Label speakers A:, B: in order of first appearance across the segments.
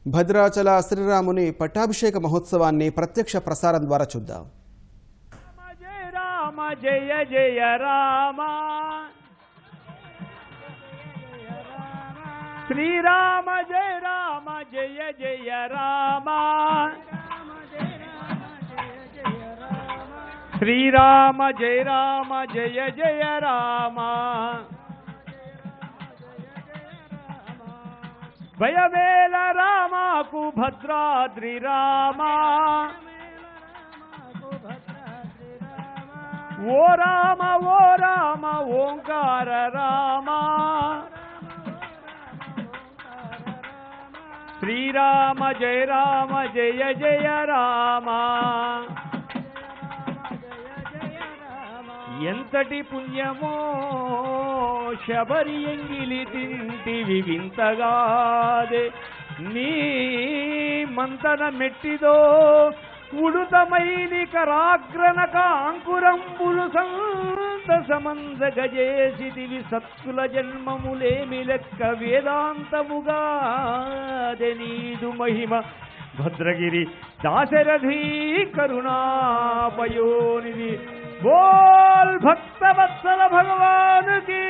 A: భద్రాచల శ్రీరాముని పట్టాభిషేక మహోత్సవాన్ని ప్రత్యక్ష ప్రసారం ద్వారా చూద్దాం.
B: జయ రామ జయ జయ రామ శ్రీరామ జయ రామ జయ జయ రామ శ్రీరామ జయ రామ జయ జయ రామ భయమేల రామకు భద్రాద్రి రామ ఓ రామ ఓంకార రామ శ్రీరామ జయ రామ జయ జయ రామ ఎంతటి పుణ్యమో శబరి ఎంగిలి తింటివి వింతగాదే నీ మంతన మెట్టిదో ఉడుతమైని కరాగ్రనక అంకురంబులు సంతసమందగజేసిదివి సత్కుల జన్మములేమి లెక్క వేదాంతముగాదే నీదు మహిమ భద్రగిరి దాశరథీ కరుణాపయోనిధి बोल भक्तवत्सल भगवान की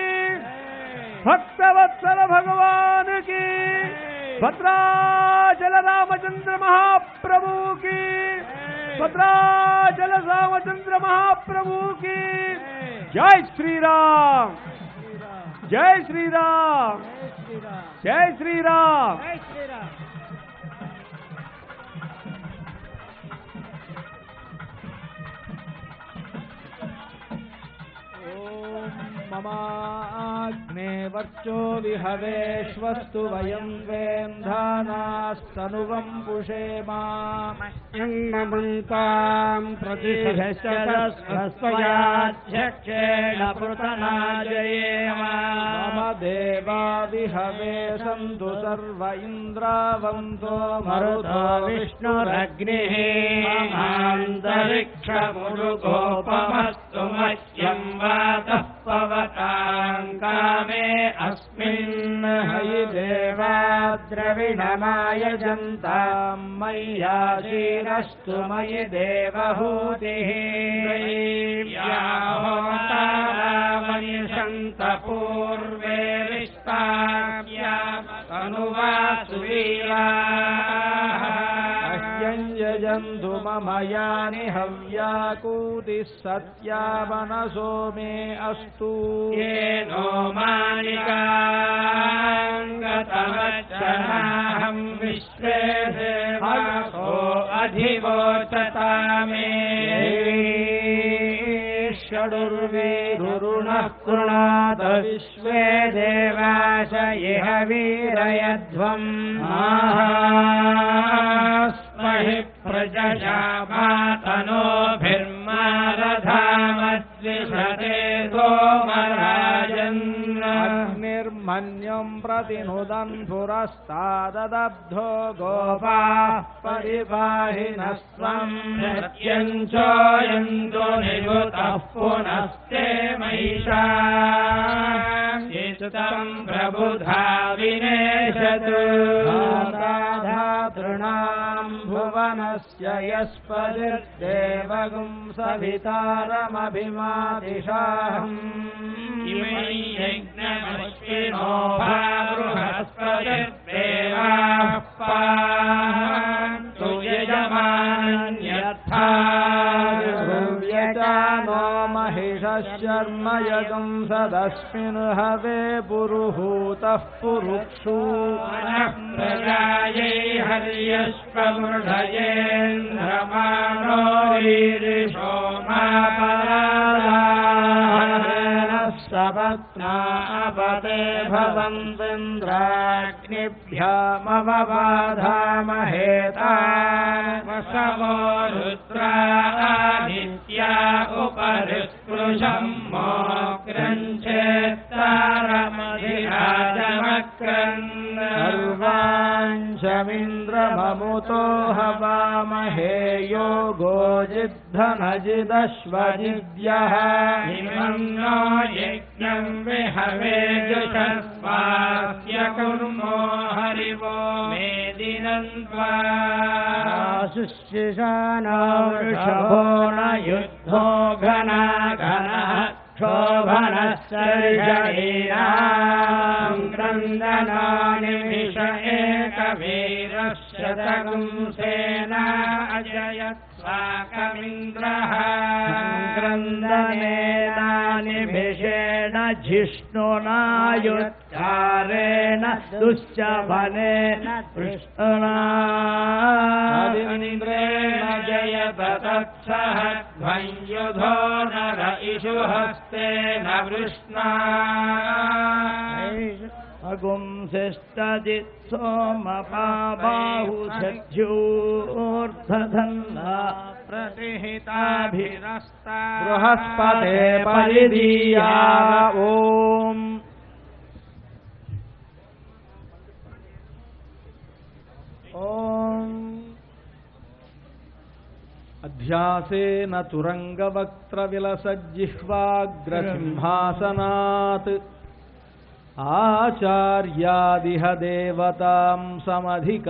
B: भक्तवत्सल भगवान की भद्राचल रामचंद्र महाप्रभु की भद्राचल रामचंद्र महाप्रभु की जय श्री राम जय श्री राम जय श्री राम जय श्री राम ममाग्ने वर्चो विहवेश्वस्तु वयं वेन्धानास्तनुवं पुषेमामन्तां प्रतिष्ठस्वयाध्यक्षेण पृतनाजयेम मम देवा विहवे सन्तु सर्व इन्द्रावन्तो मरुतो विष्णुरग्निः ममान्तरिक्षमुरुगोपमस्तु मह्यं वातः पवतां कामे अस्मिन् हयि देवा द्रविणमायजन्तां मय्याशीरस्तु मयि देवहूतिः याहोतारामनिषन्त पूर्वे विस्तार्या तनुवासु वीराः यजन्तु मम यानि हव्याकूतिः सत्या मनसो मे अस्तु येनो मानिकाङ्गतवच्चनाहं विश्वे देवासो अधिवोचता मे षडुर्वीरुरुणः कृणात विश्वे देवास इह वीरयध्वम् माहास्महि प्रजशामातनोभिर्मारधामद्विषते सोमराजन् अग्निर्मन्यं प्रतिनुदन् पुरस्ताददब्धो गोपाः परिवाहिनस्त्वं प्रत्यञ्चोऽयन्तु नियुतः पुनस्ते महिषां प्रबुधा विनेशतु धातॄणां भुवनस्य यस्पतिर्देवगुं सवितारमभिमादिशाहम् इमै यज्ञमश्विनो बृहस्पतिर्देवाः पान्तु यजमान्यथा नो महिषशर्म यगं सदस्मिन् हवे पुरुहूतः पुरुक्षु प्रजायै हर्यश्वमृढयेन्द्रमानो रीरिषो मापराः सपत्ना अपते भवन्तीन्द्राग्निभ्यामवबाधामहेतान् वसवो रुद्रादित्या उपरिस्पृशं मोग्रञ्चेत्तारमधिराजमक्रन् सर्वाञ्चमिन्द्रममुतो हवामहे योगो जिद्धनजिदश्वजिद्यः इमं नो यज्ञं विहवे जुषस्व
C: स्वास्य कुर्मो हरिवो मेदिनन्त्वा शुशिशानावृषभो न युद्धो घना घनः क्षोभनश्चर्षणीनाम् क्रन्दनानि विष एकवीरश्शतगुंसेना अजयत् स्वाकमिन्द्रः क्रन्दनेनानिभिषेण जिष्णुनायुत्कारेण दुश्चभनेन कृष्णनादिन्द्रेण जयत तत्सह ध्वंयुधो नर इषुहस्तेन वृष्णा अगुंसिष्टजित् सोमपाबाहु सज्जूर्धधन्ना प्रतिहिताभिरस्ता बृहस्पते परिदीया ओम ओम
D: अध्यासेन तुरंगवक्त्रविलसज्जिह्वाग्रसिंहासनात् आचार्यादिह देवतां समधिकामन्यान्न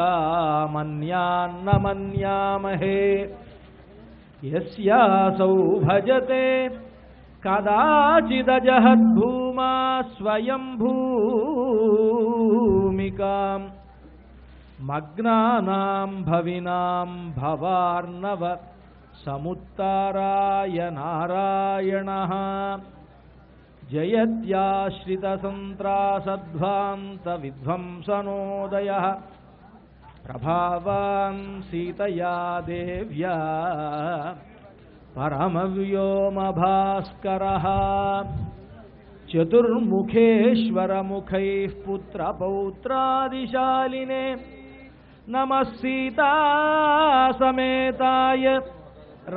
D: मन्यामहे यस्यासौ भजते कदाचिदजहद्भूमा स्वयं भूमिकां मग्नानां भविनां भवार्णव समुत्ताराय नारायणः जयत्याश्रितसन्त्रासध्वान्तविध्वंसनोदयः प्रभावान् सीतया देव्या परमव्योमभास्करः चतुर्मुखेश्वरमुखैः पुत्रपौत्रादिशालिने नमः सीतासमेताय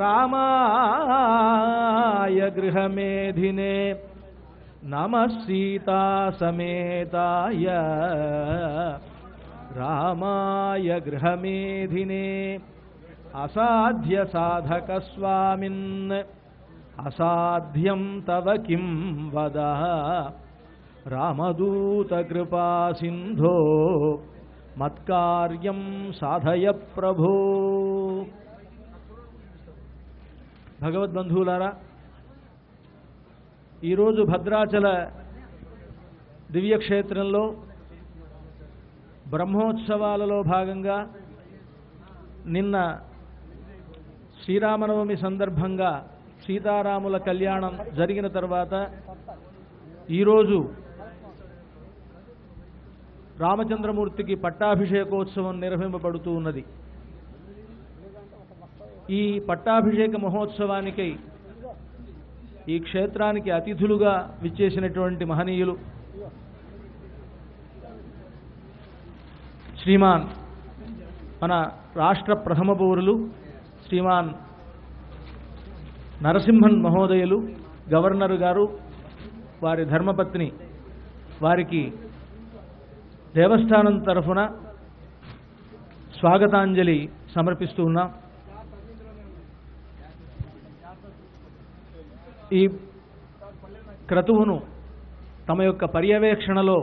D: रामाय गृहमेधिने नमः सीतासमेताय रामाय गृहमेधिने असाध्यसाधकस्वामिन् असाध्यं तव किं वद रामदूतकृपासिन्धो मत्कार्यं साधय प्रभो। భగవద్బంధువులారా, ఈరోజు భద్రాచల దివ్యక్షేత్రంలో బ్రహ్మోత్సవాలలో భాగంగా నిన్న శ్రీరామనవమి సందర్భంగా సీతారాముల కళ్యాణం జరిగిన తర్వాత ఈరోజు రామచంద్రమూర్తికి పట్టాభిషేకోత్సవం నిర్వహింపబడుతూ ఉన్నది. ఈ పట్టాభిషేక మహోత్సవానికి ఈ క్షేత్రానికి అతిథులుగా విచ్చేసినటువంటి మహనీయులు శ్రీమాన్ మన రాష్ట్ర ప్రథమ పౌరులు శ్రీమాన్ నరసింహన్ మహోదయులు, గవర్నర్ గారు, వారి ధర్మపత్ని, వారికి దేవస్థానం తరఫున స్వాగతాంజలి సమర్పిస్తూ ఉన్నాం. ఈ క్రతువును తమ యొక్క పర్యవేక్షణలో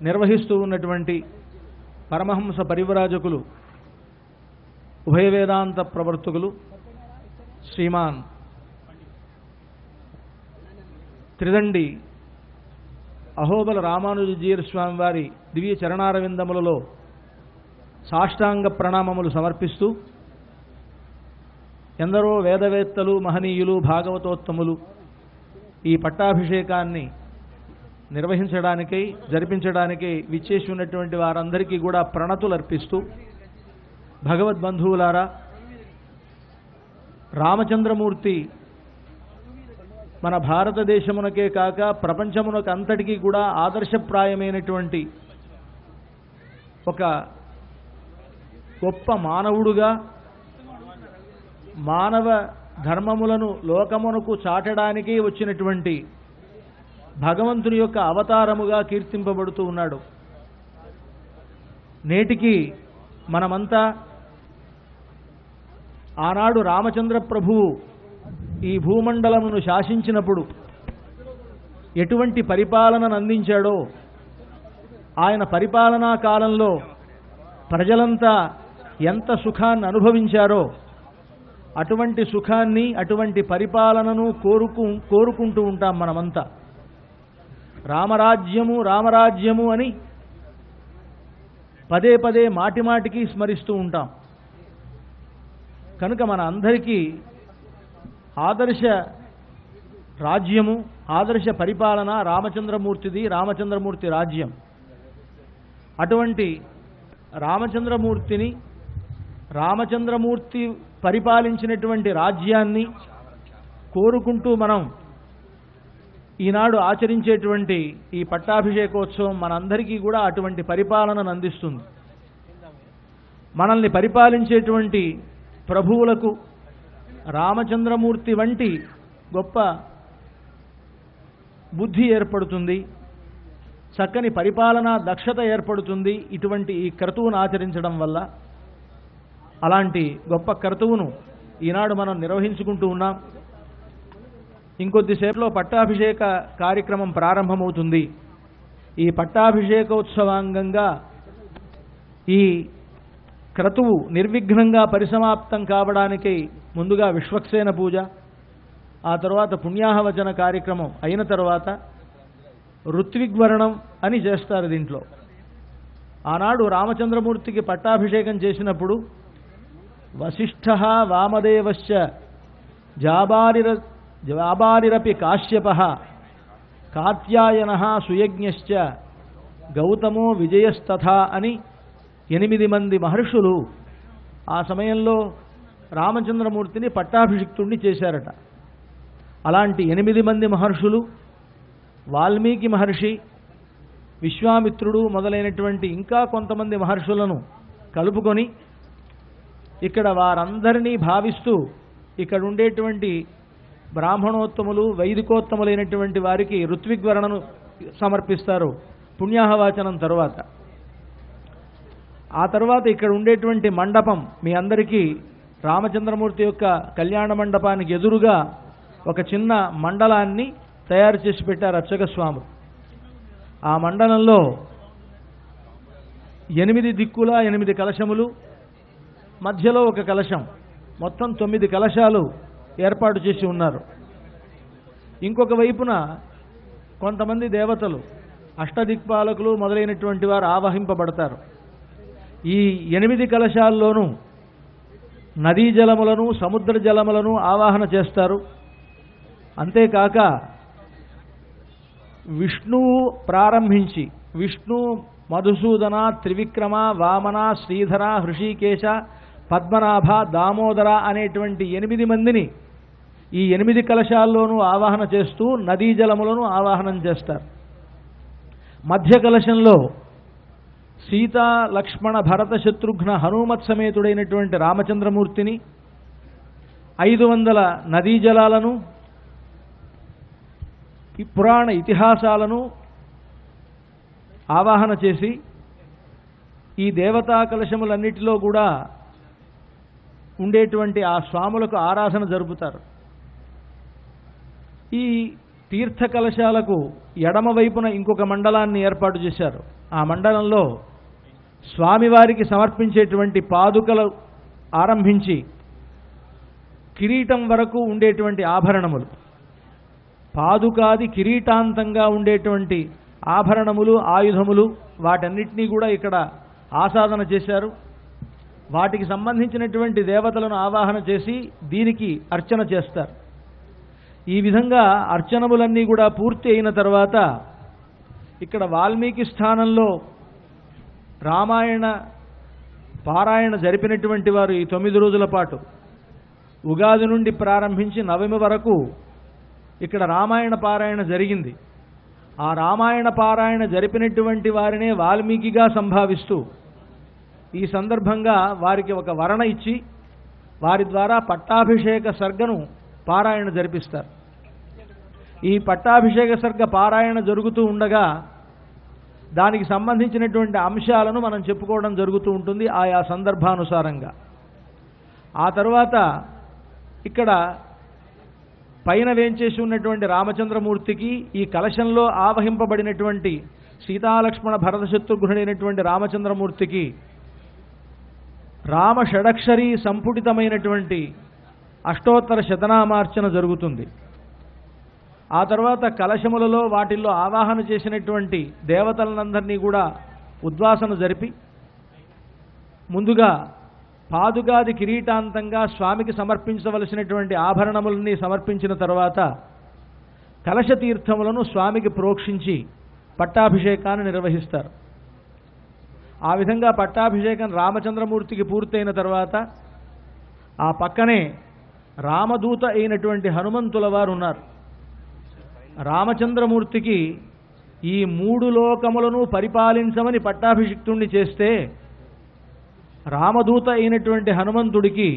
D: నిర్వహిస్తూ ఉన్నటువంటి పరమహంస పరివ్రాజకులు, ఉభయ వేదాంత ప్రవర్తకులు శ్రీమాన్ త్రిదండి అహోబల రామానుజీయర్ స్వామి వారి దివ్య చరణారవిందములలో సాష్టాంగ ప్రణామములు సమర్పిస్తూ ఎందరో వేదవేత్తలు, మహనీయులు, భాగవతోత్తములు ఈ పట్టాభిషేకాన్ని నిర్వహించడానికై, జరిపించడానికై విచ్చేసి ఉన్నటువంటి వారందరికీ కూడా ప్రణతులు అర్పిస్తూ, భగవద్బంధువులారా, రామచంద్రమూర్తి మన భారతదేశమునకే కాక ప్రపంచమునకు అంతటికీ కూడా ఆదర్శప్రాయమైనటువంటి ఒక గొప్ప మానవుడుగా, మానవ ధర్మములను లోకమునకు చాటడానికి వచ్చినటువంటి భగవంతుని యొక్క అవతారముగా కీర్తింపబడుతూ ఉన్నాడు. నేటికి మనమంతా ఆనాడు రామచంద్ర ప్రభువు ఈ భూమండలమును శాసించినప్పుడు ఎటువంటి పరిపాలనను అందించాడో ఆయన పరిపాలనా కాలంలో ప్రజలంతా ఎంత సుఖాన్ని అనుభవించారో అటువంటి సుఖాన్ని, అటువంటి పరిపాలనను కోరుకుంటూ ఉంటాం మనమంతా. రామరాజ్యము రామరాజ్యము అని పదే పదే మాటిమాటికి స్మరిస్తూ ఉంటాం. కనుక మన అందరికీ ఆదర్శ రాజ్యము, ఆదర్శ పరిపాలన రామచంద్రమూర్తిది, రామచంద్రమూర్తి రాజ్యం. అటువంటి రామచంద్రమూర్తిని, రామచంద్రమూర్తి పరిపాలించినటువంటి రాజ్యాన్ని కోరుకుంటూ మనం ఈనాడు ఆచరించేటువంటి ఈ పట్టాభిషేకోత్సవం మనందరికీ కూడా అటువంటి పరిపాలనను అందిస్తుంది. మనల్ని పరిపాలించేటువంటి ప్రభువులకు రామచంద్రమూర్తి వంటి గొప్ప బుద్ధి ఏర్పడుతుంది, చక్కని పరిపాలనా దక్షత ఏర్పడుతుంది ఇటువంటి ఈ క్రతువును ఆచరించడం వల్ల. అలాంటి గొప్ప క్రతువును ఈనాడు మనం నిర్వహించుకుంటూ ఉన్నాం. ఇంకొద్దిసేపులో పట్టాభిషేక కార్యక్రమం ప్రారంభమవుతుంది. ఈ పట్టాభిషేకోత్సవాంగంగా ఈ క్రతువు నిర్విఘ్నంగా పరిసమాప్తం కావడానికి ముందుగా విశ్వక్సేన పూజ, ఆ తర్వాత పుణ్యాహవచన కార్యక్రమం అయిన తర్వాత ఋత్విగ్వరణం అని చేస్తారు. దీంట్లో ఆనాడు రామచంద్రమూర్తికి పట్టాభిషేకం చేసినప్పుడు వశిష్ఠ వామదేవశ్చ జాబారిరపి కాశ్యప కాత్యాయన సుయజ్ఞశ్చ గౌతమో విజయస్తథా అని 8 మంది మహర్షులు ఆ సమయంలో రామచంద్రమూర్తిని పట్టాభిషిక్తుణ్ణి చేశారట. అలాంటి 8 మంది మహర్షులు, వాల్మీకి మహర్షి, విశ్వామిత్రుడు మొదలైనటువంటి ఇంకా కొంతమంది మహర్షులను కలుపుకొని ఇక్కడ వారందరినీ భావిస్తూ ఇక్కడ ఉండేటువంటి బ్రాహ్మణోత్తములు, వైదికోత్తములైనటువంటి వారికి ఋత్విగ్వరణను సమర్పిస్తారు పుణ్యాహవాచనం తరువాత. ఆ తర్వాత ఇక్కడ ఉండేటువంటి మండపం మీ అందరికీ రామచంద్రమూర్తి యొక్క కళ్యాణ మండపానికి ఎదురుగా ఒక చిన్న మండలాన్ని తయారు చేసి పెట్టారు అర్చక స్వాములు. ఆ మండలంలో 8 దిక్కుల 8 కలశములు, మధ్యలో ఒక కలశం, మొత్తం 9 కలశాలు ఏర్పాటు చేసి ఉన్నారు. ఇంకొక వైపున కొంతమంది దేవతలు, అష్టదిక్పాలకులు మొదలైనటువంటి వారు ఆవహింపబడతారు. ఈ 8 కలశాల్లోనూ నదీ జలములను, సముద్ర జలములను ఆవాహన చేస్తారు. అంతేకాక విష్ణువు ప్రారంభించి విష్ణు, మధుసూదన, త్రివిక్రమ, వామన, శ్రీధర, హృషికేశ, పద్మనాభ, దామోదర అనేటువంటి 8 మందిని ఈ 8 కలశాల్లోనూ ఆవాహన చేస్తూ నదీ జలములను ఆవాహనం చేస్తారు. మధ్య కలశంలో సీతా, లక్ష్మణ, భరత, శత్రుఘ్న, హనుమత్ సమేతుడైనటువంటి రామచంద్రమూర్తిని, 500 నదీ జలాలను, పురాణ ఇతిహాసాలను ఆవాహన చేసి ఈ దేవతా కలశములన్నిటిలో కూడా ఉండేటువంటి ఆ స్వాములకు ఆరాధన జరుపుతారు. ఈ తీర్థ కలశాలకు ఎడమ వైపున ఇంకొక మండలాన్ని ఏర్పాటు చేశారు. ఆ మండలంలో స్వామివారికి సమర్పించేటువంటి పాదుకలు ఆరంభించి కిరీటం వరకు ఉండేటువంటి ఆభరణములు, పాదుకాది కిరీటాంతంగా ఉండేటువంటి ఆభరణములు, ఆయుధములు, వాటన్నిటినీ కూడా ఇక్కడ ఆసాదన చేశారు. వాటికి సంబంధించినటువంటి దేవతలను ఆవాహన చేసి దీనికి అర్చన చేస్తారు. ఈ విధంగా అర్చనములన్నీ కూడా పూర్తి అయిన తర్వాత ఇక్కడ వాల్మీకి స్థానంలో రామాయణ పారాయణ జరిపినటువంటి వారు ఈ 9 రోజుల పాటు ఉగాది నుండి ప్రారంభించి నవమి వరకు ఇక్కడ రామాయణ పారాయణ జరిగింది. ఆ రామాయణ పారాయణ జరిపినటువంటి వారినే వాల్మీకిగా సంభావిస్తూ ఈ సందర్భంగా వారికి ఒక వరణ ఇచ్చి వారి ద్వారా పట్టాభిషేక సర్గను పారాయణ జరిపిస్తారు. ఈ పట్టాభిషేక సర్గ పారాయణ జరుగుతూ ఉండగా దానికి సంబంధించినటువంటి అంశాలను మనం చెప్పుకోవడం జరుగుతూ ఉంటుంది ఆయా సందర్భానుసారంగా. ఆ తర్వాత ఇక్కడ పైన వేంచేసి ఉన్నటువంటి రామచంద్రమూర్తికి ఈ కలశంలో ఆవహింపబడినటువంటి సీతాలక్ష్మణ భరత శత్రుఘ్నుడైనటువంటి రామచంద్రమూర్తికి రామ షడక్షరీ సంపుటితమైనటువంటి అష్టోత్తర శతనామార్చన జరుగుతుంది. ఆ తర్వాత కలశములలో వాటిల్లో ఆవాహన చేసినటువంటి దేవతలనందరినీ కూడా ఉద్వాసన జరిపి ముందుగా పాదుగాది కిరీటాంతంగా స్వామికి సమర్పించవలసినటువంటి ఆభరణములన్నీ సమర్పించిన తర్వాత కలశ తీర్థములను స్వామికి ప్రోక్షించి పట్టాభిషేకాన్ని నిర్వహిస్తారు. ఆ విధంగా పట్టాభిషేకం రామచంద్రమూర్తికి పూర్తయిన తర్వాత ఆ పక్కనే రామదూత అయినటువంటి హనుమంతుల వారు ఉన్నారు. రామచంద్రమూర్తికి ఈ 3 లోకములను పరిపాలించమని పట్టాభిషిక్తుణ్ణి చేస్తే రామదూత అయినటువంటి హనుమంతుడికి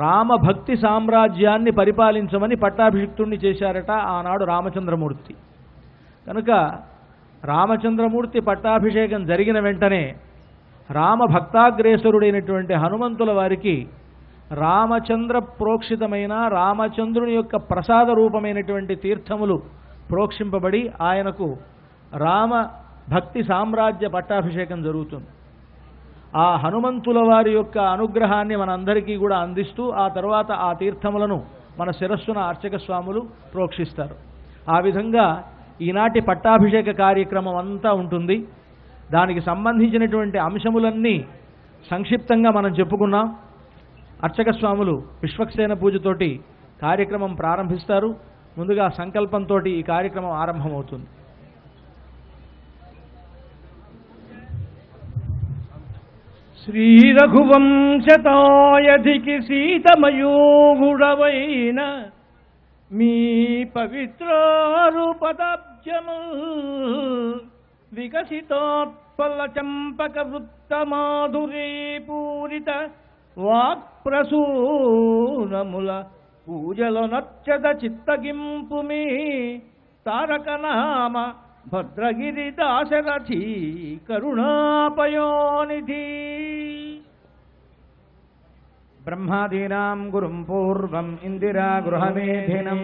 D: రామభక్తి సామ్రాజ్యాన్ని పరిపాలించమని పట్టాభిషిక్తుణ్ణి చేశారట ఆనాడు రామచంద్రమూర్తి. కనుక రామచంద్రమూర్తి పట్టాభిషేకం జరిగిన వెంటనే రామభక్తాగ్రేసరుడైనటువంటి హనుమంతుల వారికి రామచంద్ర ప్రోక్షితమైన రామచంద్రుని యొక్క ప్రసాద రూపమైనటువంటి తీర్థములు ప్రోక్షింపబడి ఆయనకు రామ భక్తి సామ్రాజ్య పట్టాభిషేకం జరుగుతుంది. ఆ హనుమంతుల వారి యొక్క అనుగ్రహాన్ని మనందరికీ కూడా అందిస్తూ ఆ తర్వాత ఆ తీర్థములను మన శిరస్సున అర్చక స్వాములు ప్రోక్షిస్తారు. ఆ విధంగా ఈనాటి పట్టాభిషేక కార్యక్రమం అంతా ఉంటుంది. దానికి సంబంధించినటువంటి అంశములన్నీ సంక్షిప్తంగా మనం చెప్పుకున్నాం. అర్చక స్వాములు విశ్వక్సేన పూజతోటి కార్యక్రమం ప్రారంభిస్తారు. ముందుగా సంకల్పంతో ఈ కార్యక్రమం ఆరంభమవుతుంది.
C: శ్రీరఘువంశతాయధికి సీతమయూగుడవైన మీ పవిత్రారుపదాబ్జము వికసితోత్పల చంపక వృత్తమాధురీ పూరిత వాక్ప్రసూనముల పూజలో నచ్చద చిత్తగింపు మీ తారకనామ భద్రగిరి దాశరథి కరుణాపయోనిధి. బ్రహ్మాదీనాం గురుం పూర్వం ఇందిరా గృహమేధినం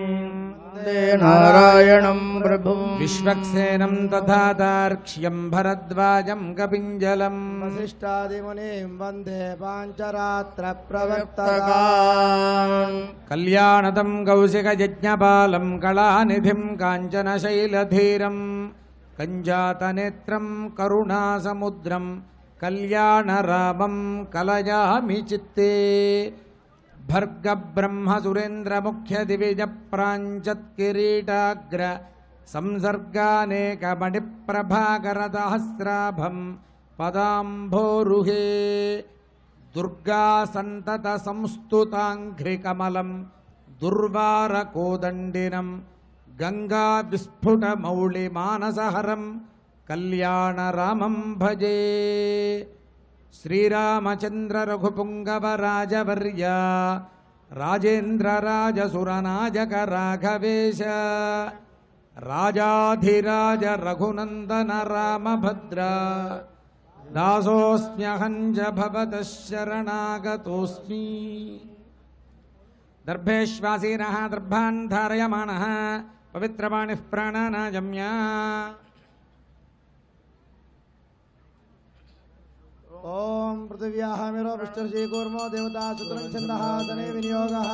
E: నారాయణం ప్రభుం
F: విశ్వక్సేనం తథా దార్క్ష్యం భరద్వాజం కపింజలం
E: వశిష్ఠాదిమునిం వందే పాంచరాత్ర ప్రవర్తకాన్
F: కళ్యాణదం కౌశికయజ్ఞపాలం కళానిధిం కాంచనశైలధీరం కంజాతనేత్రం కరుణాసముద్రం కళ్యాణరామం కలయామి చిత్తే భర్గబ్రహ్మ సురేంద్రముఖ్య దివిజ ప్రాంచత్కిరీటాగ్ర సంసర్గానేకమణిప్రభాకరదహస్రాభం పదాంభోరుహే దుర్గా సంతత సంస్తుతాంఘ్రికమలం దుర్వారకోదండినం గంగా విస్ఫుట మౌళి మానసహరం కళ్యాణరామం భజే. శ్రీరామచంద్ర రఘుపుంగవ రాజవర్య రాజేంద్ర రాజసురనాజక రాఘవేశ రాజాధిరాజ రఘునందన రామభద్ర దాసోస్మ్యహం చ భవతః శరణాగతోస్మి. దర్భేష్వాసీనః దర్భాన్ ధారయమాణః పవిత్రవాణిః ప్రాణానాజమ్య.
E: ఓం పృథివ్యాః మిరో విష్ణుర్షి కూర్మో దేవతా సుతరం ఛందః తనే వినియోగః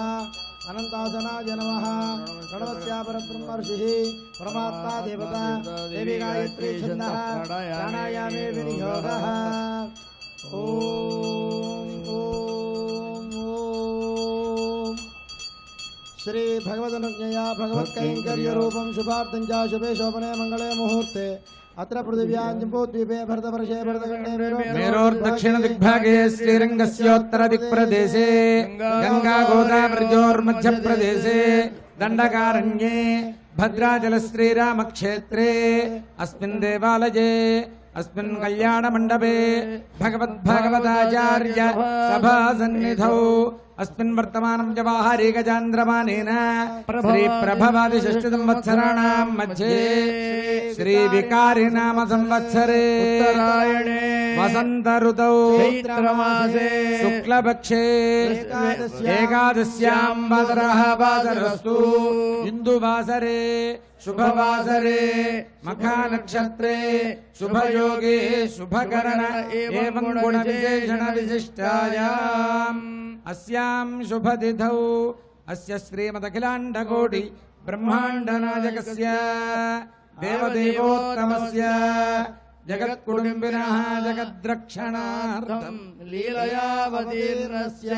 E: అనంతాసనాయ నమః. ప్రణవస్య పరబ్రహ్మ ఋషిః పరమాత్మా దేవతా దేవి గాయత్రీ ఛందః ప్రాణాయామే వినియోగః. ఓం ఓం ఓం శ్రీ భగవదనుజ్ఞయా భగవత్కైంకర్య రూపం శుభార్థం చ శుభే శోభనే మంగళే ముహూర్తే అత్ర పృథివ్యాం జంబూద్వీపే భరతవర్షే భరతఖండే
F: మేరోర్దక్షిణ దిగ్భాగే శ్రీరంగస్యోత్తర దిక్ప్రదేశే గంగా గోదావరిజోర్మధ్యప్రదేశే దండకారణ్యే భద్రాచల శ్రీరామక్షేత్రే అస్మిన్ దేవాలయే అస్మిన్ కళ్యాణమండపే భగవద్భాగవతాచార్య సభా సన్నిధౌ అస్మిన్ వర్తమానం జవాహరీ గజాంధ్రమానేన శ్రీ ప్రభవాది షష్ఠి సంవత్సరాణాం మధ్యే శ్రీ వికారి నామ సంవత్సరే ఉత్తరాయణే వసంత ఋతౌ చైత్రమాసే శుక్లపక్షే ఏకాదశ్యాం వాసరః వాసరస్తు ఇందువాసరే शुभवासरे मखानक्षत्रे शुभयोगे शुभकरण एवं गुणविशेषण विशिष्टायाम् अस्यां शुभतिथौ अस्य श्रीमदखिलाण्डकोटि ब्रह्माण्डनायकस्य देवदेवोत्तमस्य जगत्कुटुम्बिनः जगद्रक्षणार्थं
E: लीलयावतीर्णस्य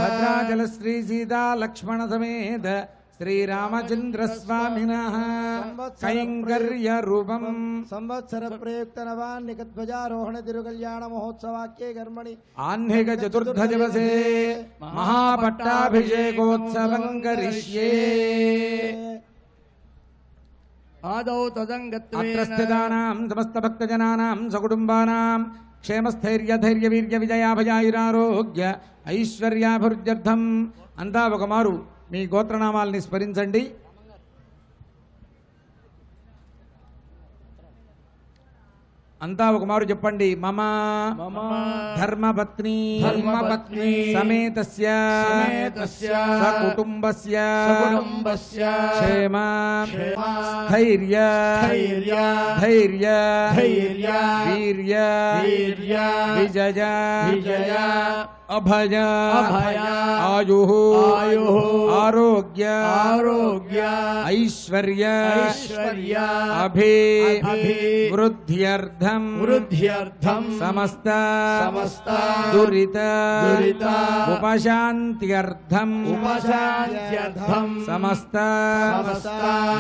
F: भद्राचल श्री सीता लक्ष्मण समेत श्रीरामचंद्र स्वामिनः कैंकर्य रूपम
E: संवत्सर प्रयुक्त नवान्निक ध्वजारोहण तिरुकल्याण महोत्सवाक्ये कर्मणि
F: आह्निक चतुर्थ दिवसे महापट्टाभिषेकोत्सवं करिष्ये
E: आदौ तदंगत्वेन
F: अत्र स्थितानां समस्त भक्तजनानां सकुटुम्बानां क्षेमस्थैर्य धैर्य वीर्य विजयाभयायुरारोग्य ऐश्वर्याभिवृद्ध्यर्थం అంతా ఒకమారు మీ గోత్రనామాల్ని స్మరించండి. అంతా ఒకమారు చెప్పండి. మమ ధర్మపత్ని సమేతస్య సకుటుంబస్య క్షేమ ధైర్య వీర్య విజయ अभय आयु आरोग्य ऐश्वर्य अभिवृद्ध्यर्थं समस्त दुरित उपशान्त्यर्थं समस्त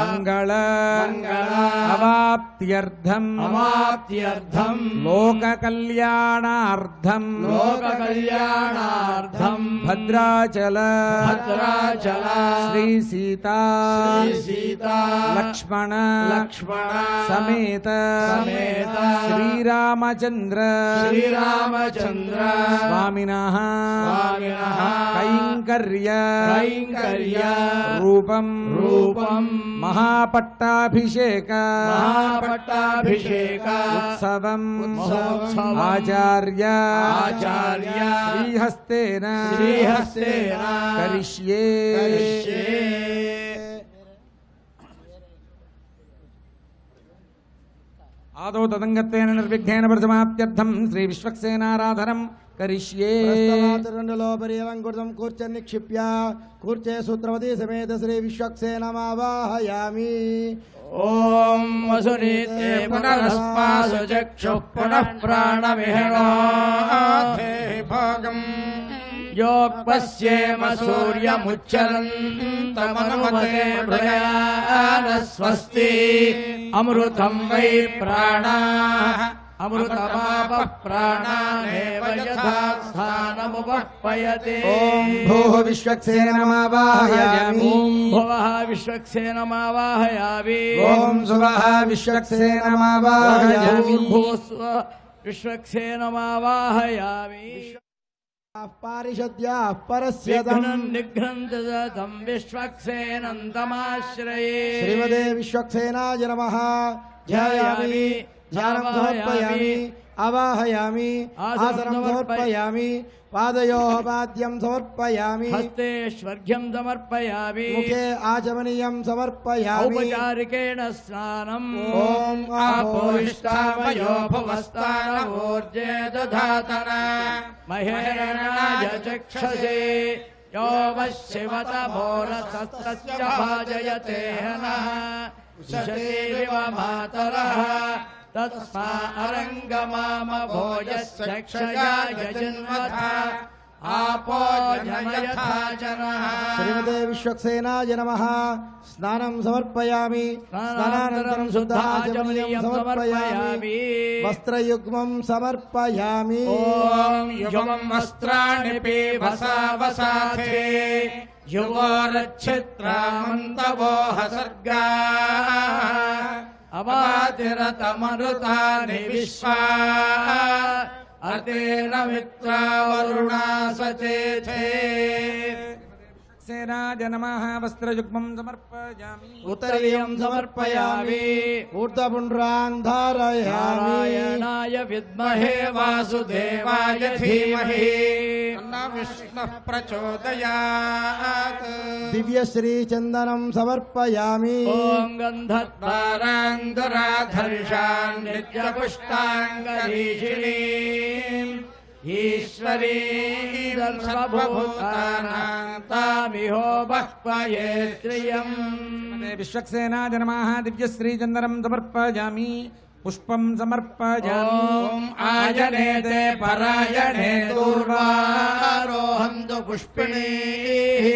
F: मंगल अवाप्त्यर्थं लोककल्याणार्थं भद्राचल श्री सीता लक्ष्मण समेत श्रीरामचंद्र स्वामिनः कैंकर्य रूपम महापट्टाभिषेक उत्सवम् आचार्य श्रीहस्तेन करिष्ये आदौ तदंगत्वेन निर्विघ्नेन प्रसमाप्त्यर्थं श्री विश्वक्सेनाराधनं करिष्ये.
E: प्रस्तवातिरण्डलोपरिलङ्कृतं कूर्च निक्षिप्य कूर्चे सूत्रवती समेत श्री विश्वक्सेनमावाहयामि.
C: ओम वसुनीते पुनरस्मासु चक्षुः पुनः प्राणविहरणोऽथे भोगम् योऽपश्येम सूर्यमुच्चरन्तमनुमते भृयानस्वस्ति अमृतं वै प्राणाः अमृतमापः प्राणानेव यथा स्थानमुपह्वयते.
E: ओम भूः विश्वक्सेनमावाहयामि.
C: ओम भुवः विश्वक्सेनमावाहयामि.
E: ओम सुवः विश्वक्सेनमावाहयामि.
C: भूस्व विश्वक्सेनमावाहयामि.
E: पारिषद्याः परस्यतं
C: निघ्नन्तं विश्वक्सेनन्तमाश्रये.
E: श्रीमदे विश्वक्सेनाय नमः. ध्यायामि ध्यानं समर्पयामि आवाहयामि आसनं समर्पयामि पादयोः पाद्यं समर्पयामि
C: हस्तेष्वर्घ्यं समर्पयामि
E: मुखे आचमनीयं समर्पयामि
C: औपचारिकेण स्नानम्.
E: ओम
C: आपोष्टामयो भुवस्तानमूर्जे दधातन महेरणाय चक्षसे यो वशिवत भोरसस्तस्य भाजयते हनः उशतीरिव मातरः तस्मा अरङ्गमाम भोजस्य क्षया यजन्वथ आपो जनयथा जनः.
E: श्रीमते विश्वक्सेनाय नमः. स्नानं समर्पयामि. स्नानानन्तरं शुद्धाचमनीयं समर्पयामि. वस्त्रयुग्मं समर्पयामि.
C: ओम युवं वस्त्राणि पीवसा वसाथे युवोरच्छित्रामन्तवो हसर्गा अवातिरतमरुतानि विश्वा अतेन मित्रा वरुणा सचेथे.
F: सेनाय नमः. वस्त्रयुग्मं समर्पयामि.
E: उत्तरीयं समर्पयामि. ऊर्ध्वपुण्ड्रान् धारयामि.
C: नारायणाय विद्महे वासुदेवाय धीमहि विष्णुः प्रचोदयात्
E: दिव्यश्री चंदनम समर्पयामि
C: ॐ गन्धद्वाराङ्गराधर्षान् नित्यपुष्टाङ्गरीषिणीम् ईश्वरीं सर्वभूतानां तामिहो बह्वये श्रियम्
F: विश्वक्सेनाय नमः दिव्यश्रीचन्दनं समर्पयामि पुष्पं समर्पयामि
C: ॐ आयनेते परायणे दूर्वारोहन्तु पुष्पिणीः